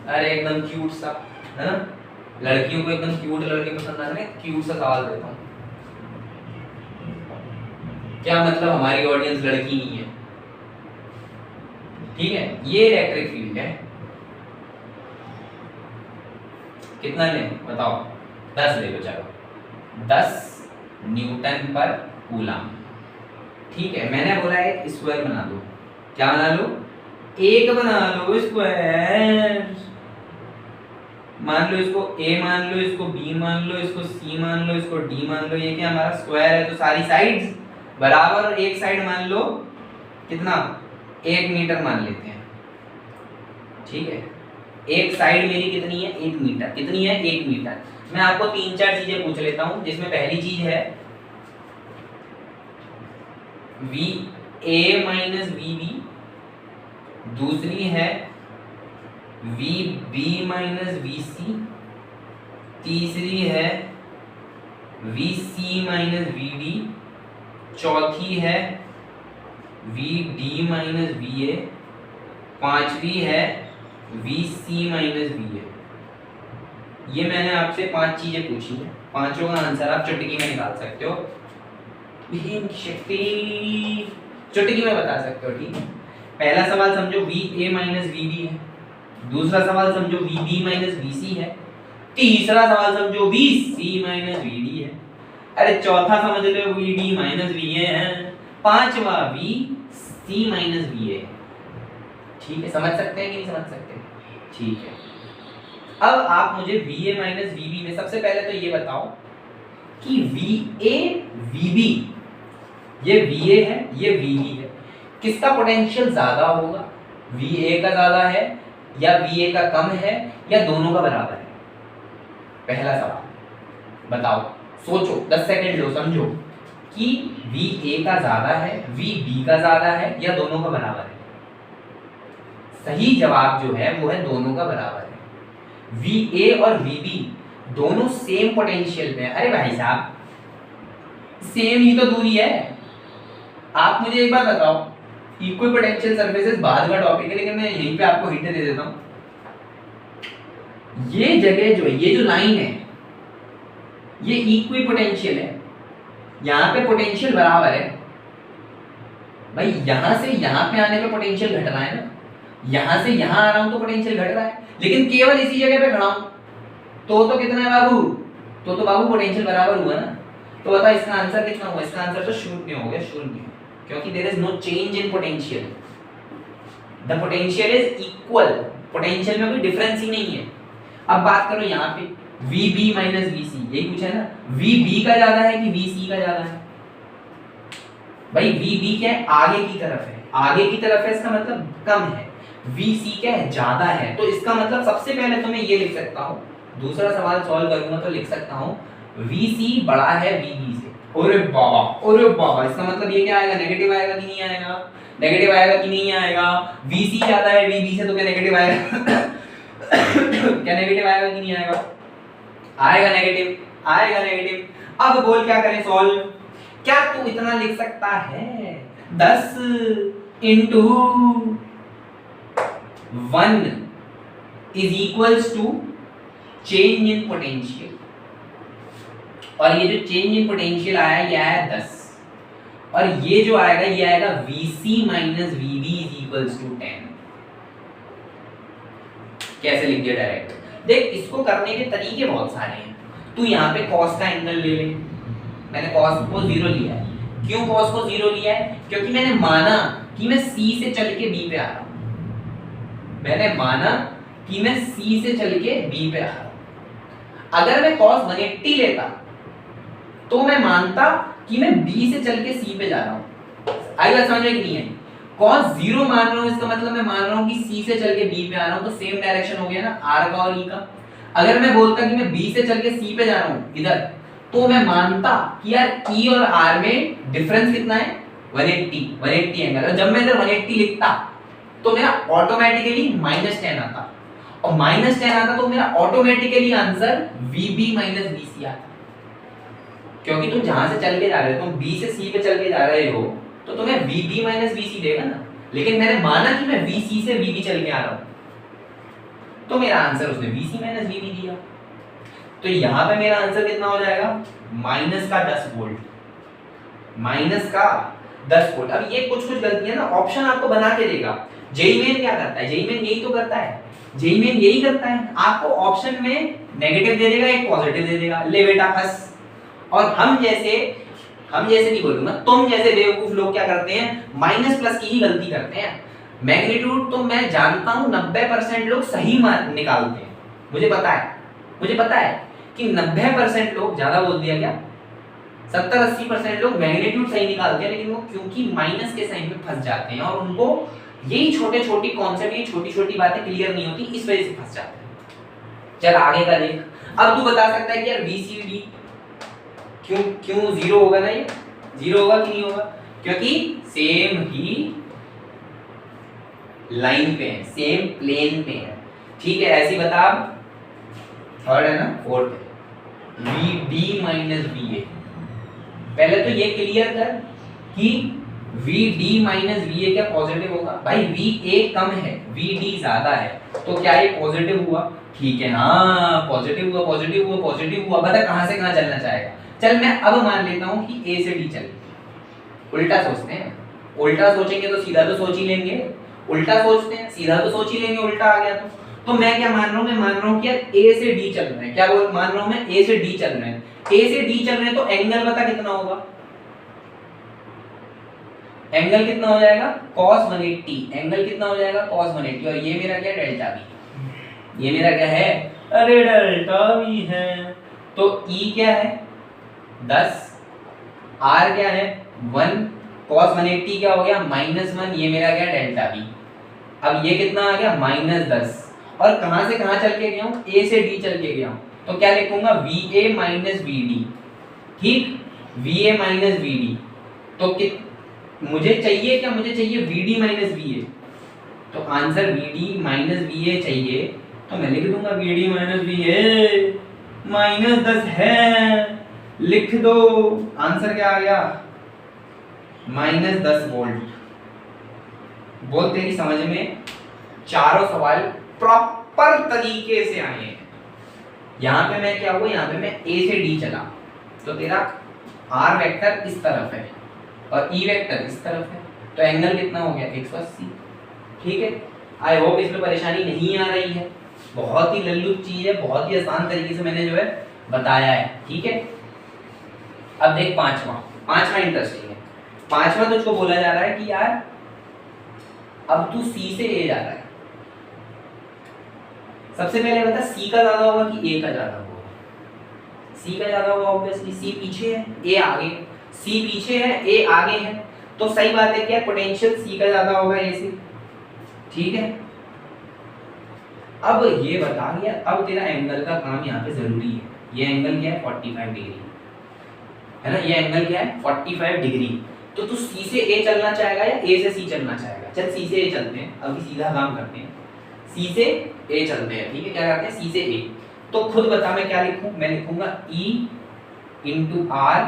अरे एकदम क्यूट सा, है ना? लड़कियों को एकदम क्यूट लड़के पसंद आते हैं। क्यूट सा सवाल देता हूँ। क्या मतलब हमारी ऑडियंस लड़की नहीं है? ठीक है, ये इलेक्ट्रिक फील्ड है, कितना ले बताओ? 10 ले लो, चलो 10 न्यूटन पर कूलम। ठीक है, मैंने बोला है स्क्वायर बना दो। क्या बना लो? एक बना लो स्क्वायर। मान लो इसको a मान लो, इसको b मान लो, इसको c मान लो, इसको d मान लो। ये क्या हमारा स्क्वायर है, तो सारी साइड्स बराबर, और एक साइड मान लो कितना? 1 मीटर मान लेते हैं। ठीक है, एक साइड मेरी कितनी है? 1 मीटर। कितनी है? 1 मीटर। मैं आपको 3-4 चीजें पूछ लेता हूं, जिसमें पहली चीज है VA माइनस VB, दूसरी है VB माइनस VC, तीसरी है VC माइनस VD, चौथी है VD माइनस VA, पांचवी है VC माइनस VA। ये मैंने आपसे 5 चीजें पूछी हैं, पांचों का आंसर आप चुटकी में निकाल सकते हो। शक्ति चुटकी में बता सकते हो। ठीक है, पहला सवाल समझो VA माइनस VB है, दूसरा सवाल समझो VB माइनस VC है, तीसरा सवाल समझो VC माइनस VD है, अरे चौथा समझ लो VD माइनस VA है, पांचवा VC माइनस VA है। ठीक है, समझ सकते हैं कि नहीं समझ सकते? ठीक है, अब आप मुझे VA माइनस VB में सबसे पहले तो ये बताओ कि VA VB ये VA है, ये VB है, किसका पोटेंशियल ज्यादा होगा? VA का ज्यादा है या VA का कम है या दोनों का बराबर है? पहला सवाल बताओ, सोचो, 10 सेकंड लो, समझो कि VA का ज्यादा है, VB का ज्यादा है या दोनों का बराबर है? सही जवाब जो है वो है दोनों का बराबर है। VA और VB दोनों सेम पोटेंशियल में है। अरे भाई साहब, सेम ही तो दूरी है। आप मुझे एक बात बताओ, इक्वल पोटेंशियल सरफेसेस बाद का टॉपिक है, लेकिन मैं यहीं पे आपको हिंट दे देता हूं। ये जगह जो है, ये जो लाइन है, ये इक्वी पोटेंशियल है, यहां पे पोटेंशियल बराबर है। भाई यहां से यहां पे आने पे पोटेंशियल घट रहा है ना, यहां से यहां आ रहा हूं तो पोटेंशियल घट रहा है, लेकिन केवल इसी जगह पे खड़ा हूं तो कितना है बाबू? तो बाबू पोटेंशियल बराबर हुआ ना। तो बता इसका आंसर कितना हुआ? इसका आंसर तो शून्य हो गया, शून्य, क्योंकि there is no change in potential, the potential is equal, potential में कोई डिफरेंस ही नहीं है। अब बात करो यहाँ पे VB माइनस VC, यही पूछा है ना, VB का ज्यादा है कि VC का ज्यादा है? भाई VB क्या है? आगे की तरफ है, आगे की तरफ है, इसका मतलब कम है। VC क्या है? ज्यादा है, तो इसका मतलब सबसे पहले तो मैं ये लिख सकता हूँ, दूसरा सवाल सॉल्व करूंगा तो लिख सकता हूँ VC बड़ा है VB से। अरे बाबा, इसका मतलब ये क्या आएगा? नेगेटिव आएगा कि नहीं आएगा? नेगेटिव आएगा कि नहीं आएगा? VC ज्यादा है VB से, तो क्या नेगेटिव आएगा? क्या नेगेटिव आएगा कि नहीं आएगा? आएगा नेगेटिव, आएगा नेगेटिव। अब बोल क्या करें सॉल्व? क्या तू इतना लिख सकता है? 10 into 1 is equals to change in potential, और ये जो चेंज इन पोटेंशियल आया ये आया 10, और ये जो आएगा ये आएगा VC minus VB is equals to 10। कैसे लिख दिया डायरेक्ट? देख, इसको करने के तरीके बहुत सारे हैं। तू यहाँ पे cos का एंगल ले ले, मैंने cos को 0 लिया है। क्यों cos को 0 लिया है? क्योंकि मैंने माना कि मैं C से चल के B पे आ रहा हूं, मैंने माना कि मैं C से चल के B पे आ रहा हूं। अगर मैं cos 180 लेता तो मैं मानता कि मैं B से चल के C पे जा रहा हूं। आई बात समझ में कि नहीं आई? cos 0 मान रहा हूं, इसका मतलब मैं मान रहा हूं कि C से चल के B पे आ रहा हूं, तो सेम डायरेक्शन हो गया ना R का और E का। अगर मैं बोलता कि मैं B से चल के C पे जा रहा हूं इधर, तो मैं मानता कि यार E और R में डिफरेंस कितना है? 180 एंगल। और जब मैं इधर 180 लिखता तो मेरा ऑटोमेटिकली -10 आता, और -10 आता तो मेरा automatically answer VB minus VC आता, क्योंकि तुम जहां से चल के जा रहे हो, तुम B से C पे चल के जा रहे हो, तो तुम्हें VB माइनस VC देगा ना। लेकिन मैंने माना कि मैं VC से VB चल के आ रहा हूं, तो मेरा आंसर उसने VC माइनस VB दिया। तो यहां पे मेरा आंसर कितना हो जाएगा? माइनस का 10 वोल्ट, माइनस का 10 वोल्ट। अब ये कुछ गलतियां ना ऑप्शन आपको बना के देगा। जेईई मेन क्या करता है? जेईई मेन यही तो करता है, जेईई मेन यही करता है, आपको ऑप्शन में नेगेटिव दे देगा, एक पॉजिटिव दे देगा, ले बेटा फंस। और हम जैसे नहीं बोलूंगा, तुम जैसे बेवकूफ लोग क्या करते हैं? माइनस प्लस की ही गलती करते हैं। मैग्नीट्यूड तो मैं जानता हूं 90% लोग सही निकालते हैं, मुझे पता है कि 90% लोग, ज्यादा बोल दिया क्या, 70-80% लोग मैग्नीट्यूड सही निकालते हैं, लेकिन वो क्योंकि माइनस के साइन में फंस जाते हैं और उनको यही छोटे कॉन्सेप्ट, ये छोटी बातें क्लियर नहीं होती, इस वजह से फंस जाते हैं। चल आगे का देख। अब तू बता सकता है कि यार VCD क्यों 0 होगा ना? ये 0 होगा कि नहीं होगा? क्योंकि सेम ही लाइन पे है, सेम प्लेन पे है। ठीक है, ऐसी बता। थर्ड है ना, फोर्थ VD माइनस VA। पहले तो ये क्लियर कर कि VD माइनस VA क्या पॉजिटिव होगा? भाई VA कम है, VD ज्यादा है, तो क्या ये पॉजिटिव हुआ? ठीक है, हाँ पॉजिटिव हुआ। बता कहां से कहां चलना चाहेगा? चल मैं अब मान लेता हूं कि A से D चल। उल्टा सोचते हैं, उल्टा सोचेंगे तो सीधा तो सोच ही लेंगे, उल्टा सोचते हैं सीधा तो सोच ही लेंगे, उल्टा आ गया तो मैं क्या मान रहा हूं? मैं मान रहा हूं कि यार A से D चल रहे हैं। क्या बोल मान रहा हूं मैं? A से D चल रहे हैं। A से D चल रहे हैं तो एंगल बता कितना होगा? एंगल कितना हो जाएगा? cos 180। एंगल कितना हो जाएगा? cos 180। और ये मेरा क्या? डेल्टा भी। ये मेरा क्या है? अरे डेल्टा भी है। तो E क्या है? 10, R क्या है? 1 cos 180 क्या हो गया -1, ये मेरा गया डेल्टा बी। अब ये कितना आ गया -10, और कहां से कहां चल के गया हूं, ए से डी चल के गया हूं, तो क्या लिखूंगा VA माइनस VD, ठीक, VA माइनस VD। तो मुझे चाहिए क्या, मुझे चाहिए VD माइनस VA, तो आंसर VD माइनस VA चाहिए, तो मैं लिख दूंगा VD माइनस VA -10 है, लिख दो। आंसर क्या आ गया -10 वोल्ट। बोल तेरी समझ में चारों सवाल प्रॉपर तरीके से आए हैं। यहां पे मैं क्या हुआ, यहां पे मैं A से D चला, तो तेरा R वेक्टर इस तरफ है और E वेक्टर इस तरफ है, तो एंगल कितना हो गया 180। ठीक है, आई होप इसमें परेशानी नहीं आ रही है। बहुत ही लल्लू चीज है, बहुत ही आसान तरीके से मैंने जो है बताया है। ठीक है, अब देख पांचवा इंटरेस्टिंग है। पांचवा तुझको बोला जा रहा है कि यार अब तू C से A जा रहा है, सबसे पहले बता C का ज्यादा होगा कि A का ज्यादा होगा। C का ज्यादा होगा ऑब्वियसली, C पीछे है A आगे, C पीछे है A आगे है, तो सही बात है क्या पोटेंशियल C का ज्यादा होगा A से। ठीक है, अब ये बता दिया, अब तेरा एंगल का काम यहाँ पे जरूरी है। ये एंगल क्या है 45 डिग्री है ना, ये एंगल क्या है 45 डिग्री। तो तू C से A चलना चाहेगा या A से C चलना चाहेगा? चल C से A चलते हैं, अभी सीधा काम करते हैं, C से A चलते हैं। ठीक है, क्या करते हैं C से A, तो खुद बता मैं क्या लिखूं, मैं लिखूंगा E into R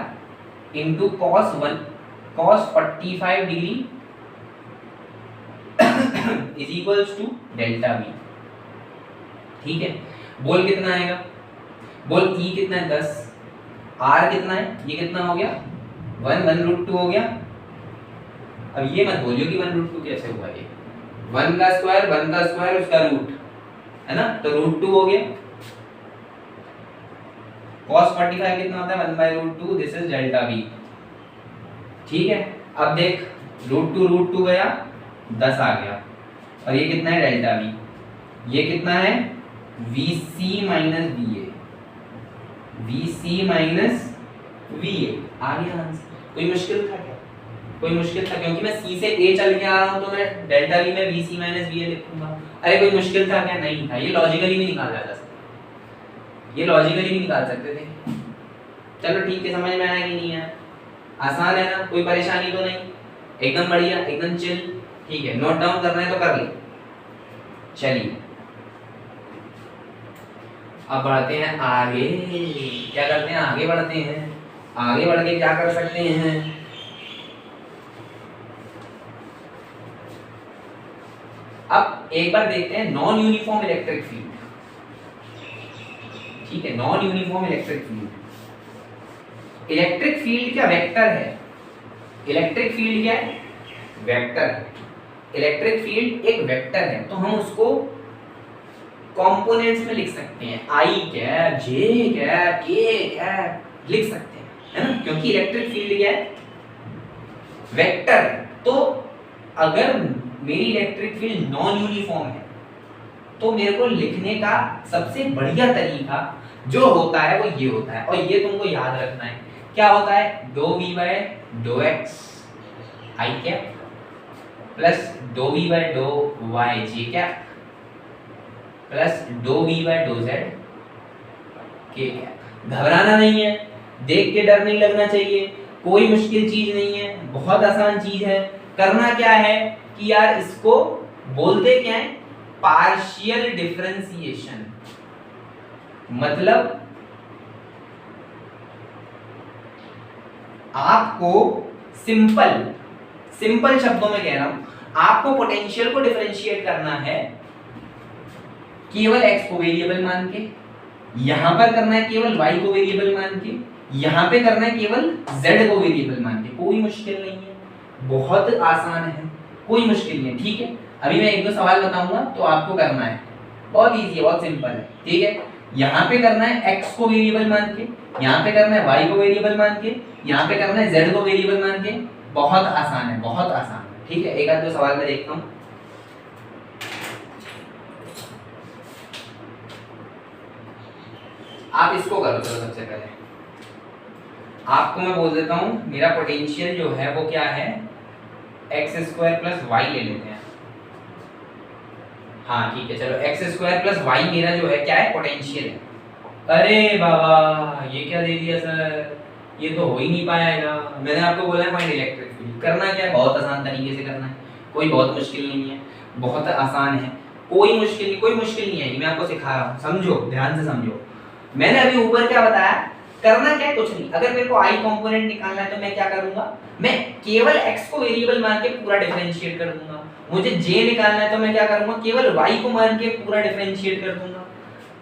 into cos 45 degree is equals to delta B. ठीक है, बोल कितना आएगा, बोल E कितना है 10, R कितना है, ये कितना हो गया 1/√2 हो गया। अब ये मत बोलियो कि 1/√2 कैसे हुआ, ये 1 का स्क्वायर उसका रूट है ना, तो √2 हो गया। cos 45 कितना होता है 1/√2, दिस इज डेल्टा बी। ठीक है, अब देख √2 गया 10 आ गया, और ये कितना है डेल्टा बी, ये कितना है VC minus VA, VC minus VA आ गया आंसर। कोई मुश्किल था क्या, कोई मुश्किल था? क्योंकि मैं C से A चल के आ रहा हूं तो मैं डेल्टा बी में VC माइनस VA लिखूंगा। अरे कोई मुश्किल था क्या? नहीं था, ये लॉजिकली भी निकाला जा सकता, ये लॉजिकली भी निकाल सकते थे। चलो ठीक है, समझ में आया कि नहीं आया? आसान है ना, कोई परेशानी तो नहीं, एकदम बढ़िया, एकदम चिल। ठीक है, नोट डाउन करना है तो कर ले। चलिए अब बढ़ते हैं आगे, क्या करते हैं, आगे बढ़ते हैं। आगे बढ़ के क्या कर सकते हैं, अब एक बार देखते हैं नॉन यूनिफॉर्म इलेक्ट्रिक फील्ड। ठीक है, non uniform electric field, electric field क्या वेक्टर है, इलेक्ट्रिक फील्ड क्या है वेक्टर है, इलेक्ट्रिक फील्ड एक वेक्टर है, तो हम उसको कंपोनेंट्स में लिख सकते हैं, I cap, J cap, K cap लिख सकते हैं, है ना, क्योंकि इलेक्ट्रिक फील्ड क्या है वेक्टर है। तो अगर मेरी इलेक्ट्रिक फील्ड नॉन यूनिफॉर्म है तो मेरे को लिखने का सबसे बढ़िया तरीका जो होता है वो ये होता है, और ये तुमको याद रखना है। क्या होता है 2v/2x I cap plus 2v/2y j cap plus 2v/2z k cap. घबराना नहीं है, देख के डर नहीं लगना चाहिए, कोई मुश्किल चीज नहीं है, बहुत आसान चीज है। करना क्या है कि यार इसको बोलते क्या है पार्शियल डिफरेंशिएशन, मतलब आपको सिंपल शब्दों में कह रहा हूं, आपको पोटेंशियल को डिफरेंशिएट करना है केवल x को वेरिएबल मान के, यहां पर करना है केवल y को वेरिएबल मान के, यहां पे करना है केवल z को वेरिएबल मान के। कोई मुश्किल नहीं है, बहुत आसान है, कोई मुश्किल नहीं है। ठीक है, अभी मैं एक दो सवाल बताऊंगा तो आपको करना है, बहुत इजी है, बहुत सिंपल है। ठीक है, यहाँ पे करना है x को वेरिएबल मान के, यहाँ पे करना है y को वेरिएबल मान के, यहाँ पे करना है z को वेरिएबल मान के। बहुत आसान है, बहुत आसान है। ठीक है, एक आध दो सवाल मैं देखता हूँ। आप इसको करो चलो सबसे पहले, आपको मैं बोल देता हूं मेरा पोटेंशियल जो है वो क्या है, x² प्लस वाई ले लेते हैं। हाँ ठीक है, चलो x² प्लस वाई मेरा जो है क्या है, पोटेंशियल है। अरे बाबा ये क्या दे दिया सर, ये तो हो ही नहीं पाएगा। मैंने आपको बोला है फाइंड इलेक्ट्रिक फील्ड। करना क्या है, बहुत आसान तरीके से करना है, कोई बहुत मुश्किल नहीं है, बहुत आसान है, कोई मुश्किल नहीं है, मैं आपको सिखा रहा हूँ, समझो ध्यान से समझो। मैंने अभी ऊपर क्या बताया, करना क्या है, कुछ नहीं। अगर मेरे को आई कंपोनेंट निकालना है तो मैं क्या करूंगा, मैं केवल x को वेरिएबल मान के पूरा डिफरेंशिएट कर दूंगा। मुझे j निकालना है तो मैं क्या करूंगा, केवल y को मान के पूरा डिफरेंशिएट कर दूंगा।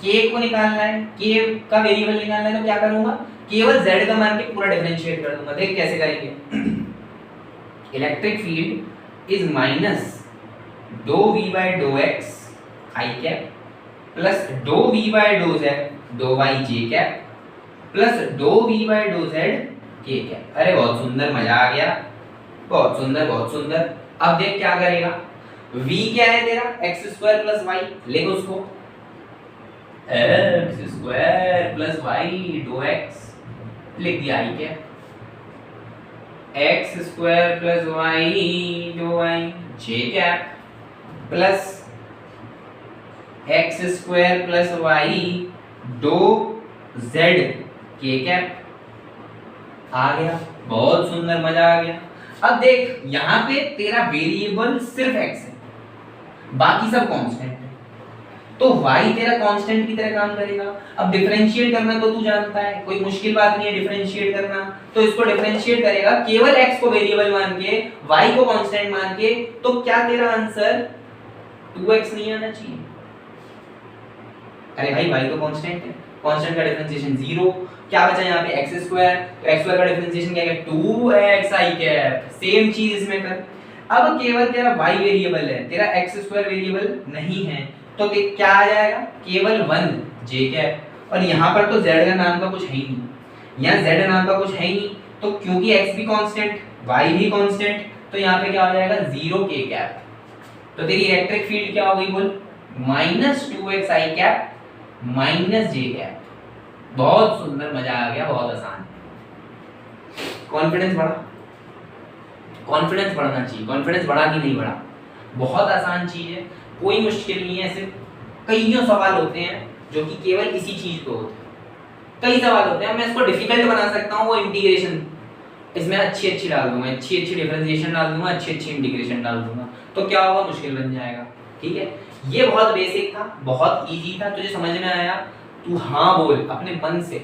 k को निकालना है, k का वेरिएबल निकालना है तो क्या करूंगा, केवल z का मान के पूरा डिफरेंशिएट कर दूंगा। देख कैसे करेंगे। Electric field is minus dou v by dou x I cap plus dou v by dou z dou y j cap plus dou v by dou z k cap. अरे बहुत सुंदर, मजा आ गया, बहुत सुंदर बहुत सुंदर। अब देख क्या करेगा, v क्या है तेरा, x² प्लस y, लिख उसको x² plus y dou x, लिख दिया I cap, x² plus y dou y j cap plus x² plus y dou z k cap. आ गया, बहुत सुंदर, मजा आ गया। अब देख यहाँ पे तेरा वेरिएबल सिर्फ x है, बाकी सब कांस्टेंट है, तो y तेरा कांस्टेंट की तरह काम करेगा। अब डिफरेंशिएट करना तो तू जानता है, कोई मुश्किल बात नहीं है डिफरेंशिएट करना। तो इसको डिफरेंशिएट करेगा केवल x को वेरिएबल मान के, y को कांस्टेंट मान के, तो क्या तेरा आंसर 2x नहीं आना चाहिए। अरे भाई y तो कांस्टेंट है, कांस्टेंट का डिफरेंशिएशन 0, क्या बचा यहाँ पे x², तो x² का डिफरेंशिएशन क्या है 2xi कैप। सेम चीज इसमें कर। अब केवल तेरा y वेरिएबल है, तेरा x² वेरिएबल नहीं है, तो क्या आ जाएगा, केवल 1 j कैप। और यहाँ पर तो z का नाम का कुछ है ही नहीं, यहाँ z नाम का कुछ है ही नहीं, तो क्योंकि x भी कांस्टेंट y भी कांस्टेंट, तो यहाँ पे क्या हो जाएगा 0 k कैप। तो तेरी इलेक्ट्रिक फील्ड क्या हो गई बोल, -2xi cap minus j cap. बहुत सुंदर, मजा आ गया, बहुत आसान। कॉन्फिडेंस बढ़ा, कॉन्फिडेंस बढ़ना चाहिए। कॉन्फिडेंस बढ़ा कि नहीं बढ़ा, बहुत आसान चीज है, कोई मुश्किल नहीं है। ऐसे कईयों सवाल होते हैं जो कि केवल इसी चीज पे होते हैं, कई सवाल होते हैं। मैं इसको डिफिकल्ट बना सकता हूँ, वो इंटीग्रेशन, इसमें अच्छी अच्छी डाल दूंगा, अच्छी अच्छी डिफरेंशिएशन डाल दूंगा, अच्छी अच्छी इंटीग्रेशन डाल दूंगा, तो क्या होगा, मुश्किल बन जाएगा। ठीक है, ये बहुत बेसिक था, बहुत इजी था, तुझे समझ में आया, तू हाँ बोल अपने मन से,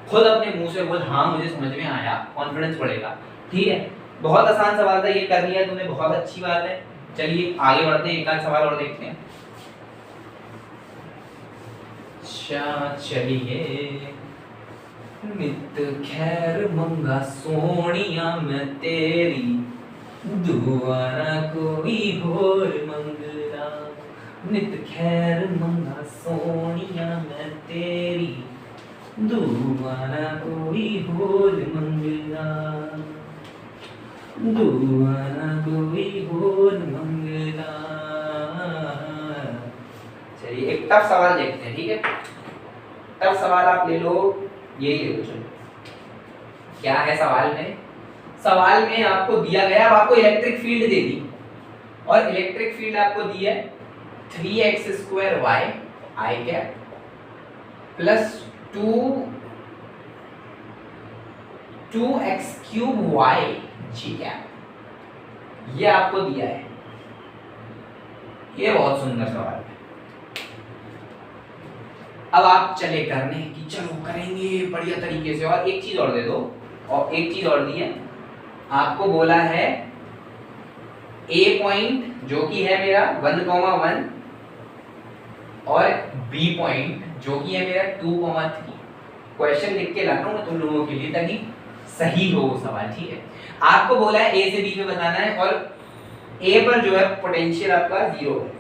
खुद अपने मुंह से बोल हाँ मुझे समझ में आया, कॉन्फिडेंस बढ़ेगा। ठीक है, बहुत आसान सवाल था, ये कर लिया तूने, बहुत अच्छी बात है। चलिए आगे बढ़ते हैं, एक आध सवाल और देखते हैं। चलिए, नित खैर मंगा सोनिया मैं तेरी, दुआरा कोई होर मंगला। नित खैर मंगा सोनिया मैं तेरी, दुआरा कोई होर मंगला, दुआरा कोई होर मंगला। चलिए एक टफ सवाल देखते हैं। ठीक है, टफ सवाल आप ले लो, यही ले लो। चलो क्या है सवाल में, सवाल में आपको दिया गया, अब आपको इलेक्ट्रिक फील्ड दे दी, और इलेक्ट्रिक फील्ड आपको दी है 3x² y i cap plus 2x³ y g cap, ये आपको दिया है। ये बहुत सुंदर सवाल है। अब आप चले करने की, चलो करेंगे बढ़िया तरीके से। और एक चीज और दे दो, और एक चीज और दी है आपको, बोला है A पॉइंट जो कि है मेरा 1,1 और B पॉइंट जो कि है मेरा 2,3। क्वेश्चन लिख के लाता हूं मैं तुम लोगों के लिए ताकि सही हो सवाल। ठीक है, आपको बोला है A से B पे बताना है, और A पर जो है पोटेंशियल आपका 0 है।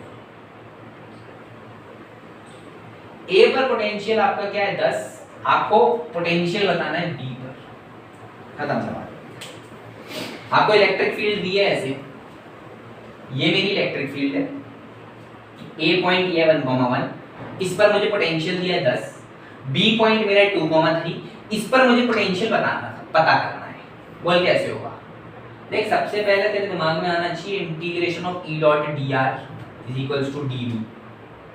A पर पोटेंशियल आपका क्या है 10, आपको पोटेंशियल बताना है B पर। खत्म सवाल। आपको इलेक्ट्रिक फील्ड दी है ऐसे, ये मेरी इलेक्ट्रिक फील्ड है, A पॉइंट ये 1,1, इस पर मुझे पोटेंशियल दिया है 10, B पॉइंट मेरा 2,3, इस पर मुझे पोटेंशियल बताना था। पता करना है। बोल कैसे होगा? देख, सबसे पहले तेरे दिमाग में आना चाहिए integration of E dot D R is equals to D V.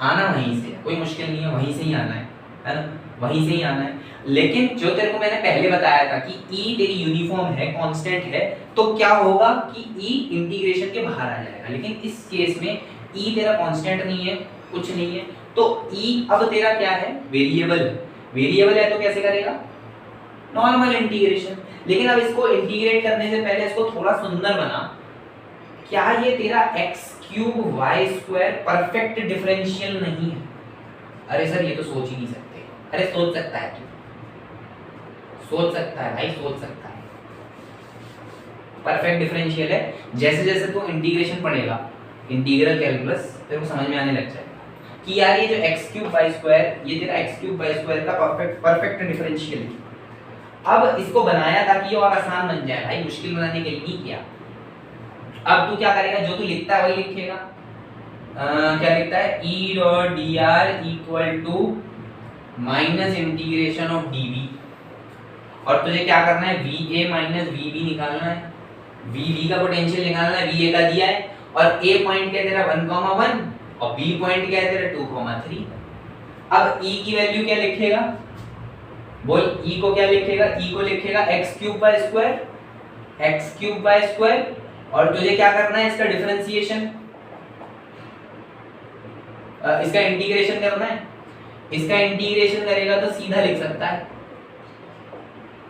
आना वहीं से, कोई मुश्किल नहीं है, वहीं से ही आना है ना, वहीं से ही आना है। लेकिन जो तेरे को मैंने पहले बताया था कि ई तेरी यूनिफॉर्म है, कांस्टेंट है, तो क्या होगा कि ई इंटीग्रेशन के बाहर आ जाएगा। लेकिन इस केस में ई तेरा कांस्टेंट नहीं है, कुछ नहीं है, तो ई अब तेरा क्या है? वेरिएबल है। वेरिएबल है तो कैसे करेगा? Normal integration. लेकिन अब इसको इंटीग्रेट करने से पहले इसको थोड़ा सुंदर बना। क्या ये तेरा x cube y square perfect differential नहीं है? अरे सर ये तो सोच ही नहीं सकते। अरे सोच सकता है तू, सोच सकता है भाई, सोच सकता है। परफेक्ट डिफरेंशियल है। जैसे जैसे तू इंटीग्रेशन पढ़ेगा, इंटीग्रल कैलकुलस, तेरे को समझ में आने लग जाएगा कि यार ये जो x क्यूब y स्क्वायर, ये तेरा x क्यूब y स्क्वायर का परफेक्ट डिफरेंशियल है। अब इसको बनाया ताकि ये और आसान बन जाए भाई, मुश्किल बनाने के लिए नहीं किया। अब तू क्या करेगा? जो तू लिखता है वही लिखेगा। क्या लिखता है? E dot D R equal to minus integration of D V, और तुझे क्या करना है? V A minus V B निकालना है। वी बी का पोटेंशियल निकालना है, वी ए का दिया है, और ए पॉइंट क्या है तेरा 1,1 और बी पॉइंट क्या है तेरा 2,3। अब ई की वैल्यू क्या लिखेगा? बोल, ई को क्या लिखेगा? ई को लिखेगा x cube by square, x cube by square, और तुझे क्या करना है? इसका डिफरेंशिएशन, इसका इंटीग्रेशन करना है। इसका इंटीग्रेशन करेगा तो सीधा लिख सकता है।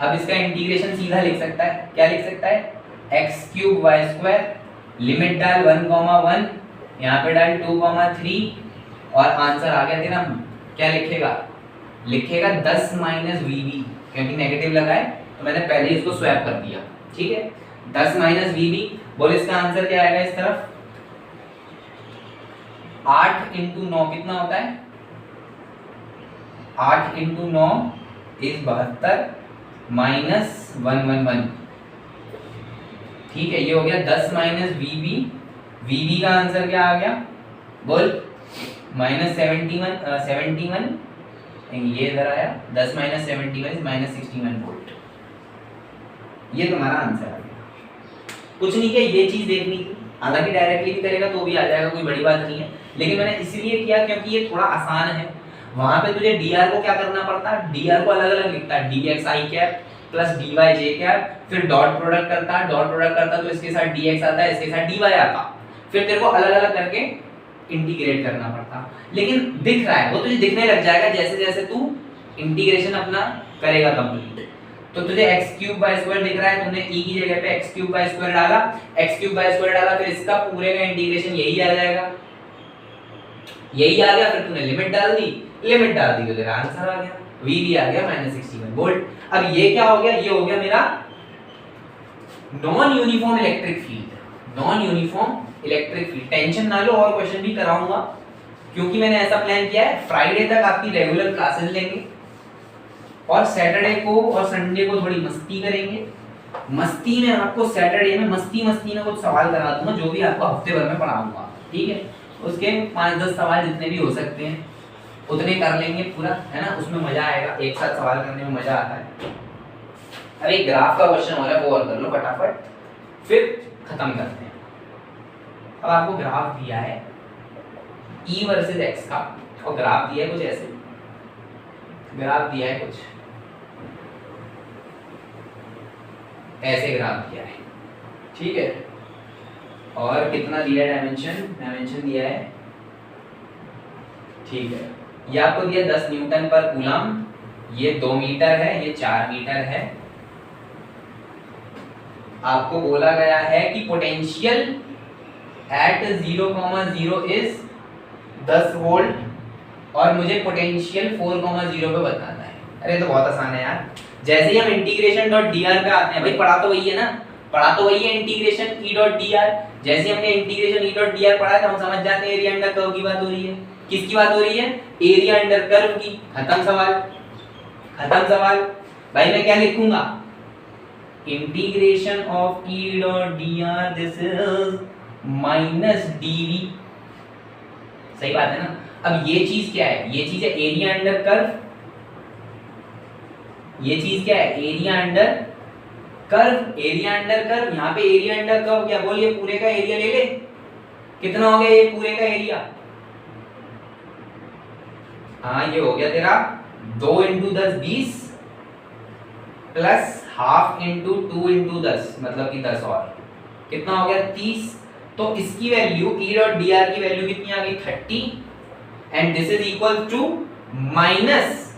अब इसका इंटीग्रेशन सीधा लिख सकता है, क्या लिख सकता है? x cube by square, limit डाल 1,1, यहाँ पे डाल 2,3, और आंसर आ गया तेरा। क्या लिखेगा? लिखेगा 10 माइनस वी बी, क्योंकि नेगेटिव लगा है तो मैंने पहले ही इसको स्वैप कर दिया। ठीक है, 10 माइनस वी बी। बोल इसका आंसर क्या आएगा? इस तरफ 8 इंटू 9 कितना होता है? 8 इंटू 9 इज 72 माइनस 111। ठीक है, ये हो गया 10 minus V B. V B का आंसर क्या आ गया? बोल, माइनस 71 ये इधर आया, 10 माइनस 71 माइनस 61 वोल्ट। ये तुम्हारा आंसर आ गया। कुछ नहीं किया, ये चीज देखनी थी। हालांकि डायरेक्टली भी करेगा तो भी आ जाएगा, कोई बड़ी बात नहीं है, लेकिन मैंने इसलिए किया क्योंकि ये थोड़ा आसान है। वहां पे तुझे dr को क्या करना पड़ता है? dr को अलग अलग लिखता है, dx i cap plus dy j cap, फिर डॉट प्रोडक्ट करता है, डॉट प्रोडक्ट करता तो इसके साथ dx आता है, इसके साथ dy आता, फिर तेरे को अलग अलग करके इंटीग्रेट करना पड़ता। लेकिन दिख रहा है, वो तुझे दिखने लग जाएगा जैसे जैसे तू इंटीग्रेशन अपना करेगा कंप्लीट। तो तुझे x क्यूब बाय स्क्वायर दिख रहा है, तूने e की जगह पे x क्यूब बाय स्क्वायर डाला, x क्यूब बाय स्क्वायर डाला, फिर इसका पूरे का इंटीग्रेशन यही आ जाएगा, यही आ गया। फिर तूने लिमिट डाल दी, लिमिट डाल दी तो तेरा आंसर आ गया, v भी आ गया माइनस 61 वोल्ट। अब ये क्या हो गया? ये हो गया मेरा non uniform electric field. Non uniform electric field, tension ना लो, और क्वेश्चन भी कराऊंगा, क्योंकि मैंने ऐसा प्लान किया है फ्राइडे तक आपकी रेगुलर क्लासेस लेंगे, और सैटरडे को और संडे को थोड़ी मस्ती करेंगे। मस्ती में आपको सैटरडे में मस्ती में कुछ सवाल करा दूंगा, जो भी आपको हफ्ते भर में पढ़ाऊंगा। ठीक है, उसके 5-10 सवाल जितने भी हो सकते हैं उतने कर लेंगे पूरा, है ना, उसमें मजा आएगा, एक साथ सवाल करने में मजा आता है। अब एक ग्राफ का क्वेश्चन हो रहा है, वो और कर लो फटाफट, फिर खत्म करते हैं। अब आपको ग्राफ दिया है E वर्सेस X का, और ग्राफ दिया है कुछ ऐसे, ग्राफ दिया है कुछ ऐसे, ग्राफ दिया है। ठीक है, और कितना दिया है? डायमेंशन दिया है। ठीक है, ये आपको दिया 10 न्यूटन पर कूलम, ये 2 मीटर है, ये 4 मीटर है। आपको बोला गया है कि पोटेंशियल एट 0,0 इज 10 वोल्ट, और मुझे पोटेंशियल 4,0 पे बताना है। अरे तो बहुत आसान है यार, जैसे ही हम इंटीग्रेशन डॉट dr पे आते हैं, भाई पढ़ा तो वही है ना, पढ़ा तो वही है इंटीग्रेशन e डॉट dr। जैसे हमने इंटीग्रेशन e डॉट dr पढ़ा है तो हम समझ जाते हैं एरिया अंडर कर्व की बात हो रही है। किसकी बात हो रही है? एरिया अंडर कर्व की। खत्म सवाल, खत्म सवाल। भाई मैं क्या लिखूंगा? Integration of e dot dr this is minus dv। सही बात है ना। अब ये चीज क्या है? ये चीज है एरिया अंडर कर्व, ये चीज क्या है? Area under curve, area under curve, यहाँ पे एरिया अंडर कर्व क्या, बोलिए पूरे का एरिया ले ले, कितना हो गया ये पूरे का एरिया, हाँ ये हो गया तेरा 2 × 10 20 प्लस हाफ इंटू 2 × 10 मतलब कि 10 और कितना हो गया 30। तो इसकी वैल्यू E डॉट dr की वैल्यू कितनी आ गई 30 and this is equal to minus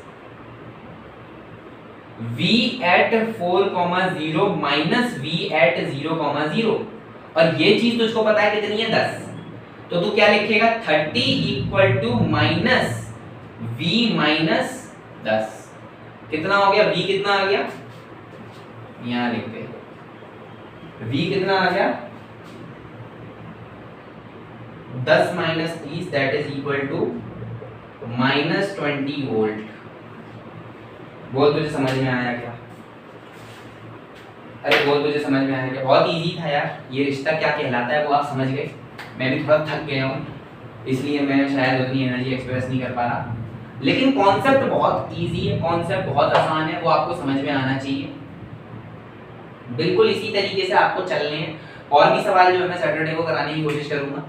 v at 4,0 minus v at 0,0 और ये चीज तुझको पता है कितनी है 10, तो तू क्या लिखेगा 30 equal to minus v minus 10, कितना हो गया v कितना आ गया, यहां लिखते v कितना आ गया 10 minus 30 that is equal to minus 20 volt. बोल तुझे समझ में आया क्या, अरे बोल तुझे समझ में आया क्या, बहुत इजी था यार, ये रिश्ता क्या कहलाता है वो आप समझ गए। मैं भी थोड़ा थक गया हूँ इसलिए मैं शायद उतनी एनर्जी एक्सप्रेस नहीं कर पा रहा, लेकिन कॉन्सेप्ट बहुत इजी है, कॉन्सेप्ट बहुत आसान है, वो आपको समझ में आना चाहिए। बिल्कुल इसी तरीके से आपको चलने हैं, और भी सवाल जो है मैं सैटरडे को कराने की कोशिश करूंगा।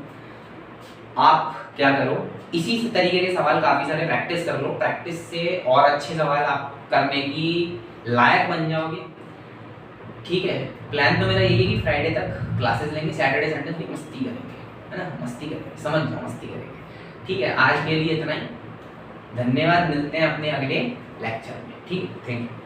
आप क्या करो, इसी तरीके के सवाल काफी सारे प्रैक्टिस कर लो, प्रैक्टिस से और अच्छे सवाल आप करने की लायक बन जाओगे। ठीक है, प्लान तो मेरा यही है कि फ्राइडे तक क्लासेस लेंगे, सैटरडे संडे फिर मस्ती करेंगे, है ना, मस्ती करेंगे, समझ जाओ मस्ती करेंगे। ठीक है, आज के लिए इतना ही, धन्यवाद, मिलते हैं अपने अगले लेक्चर में। ठीक है, थैंक यू।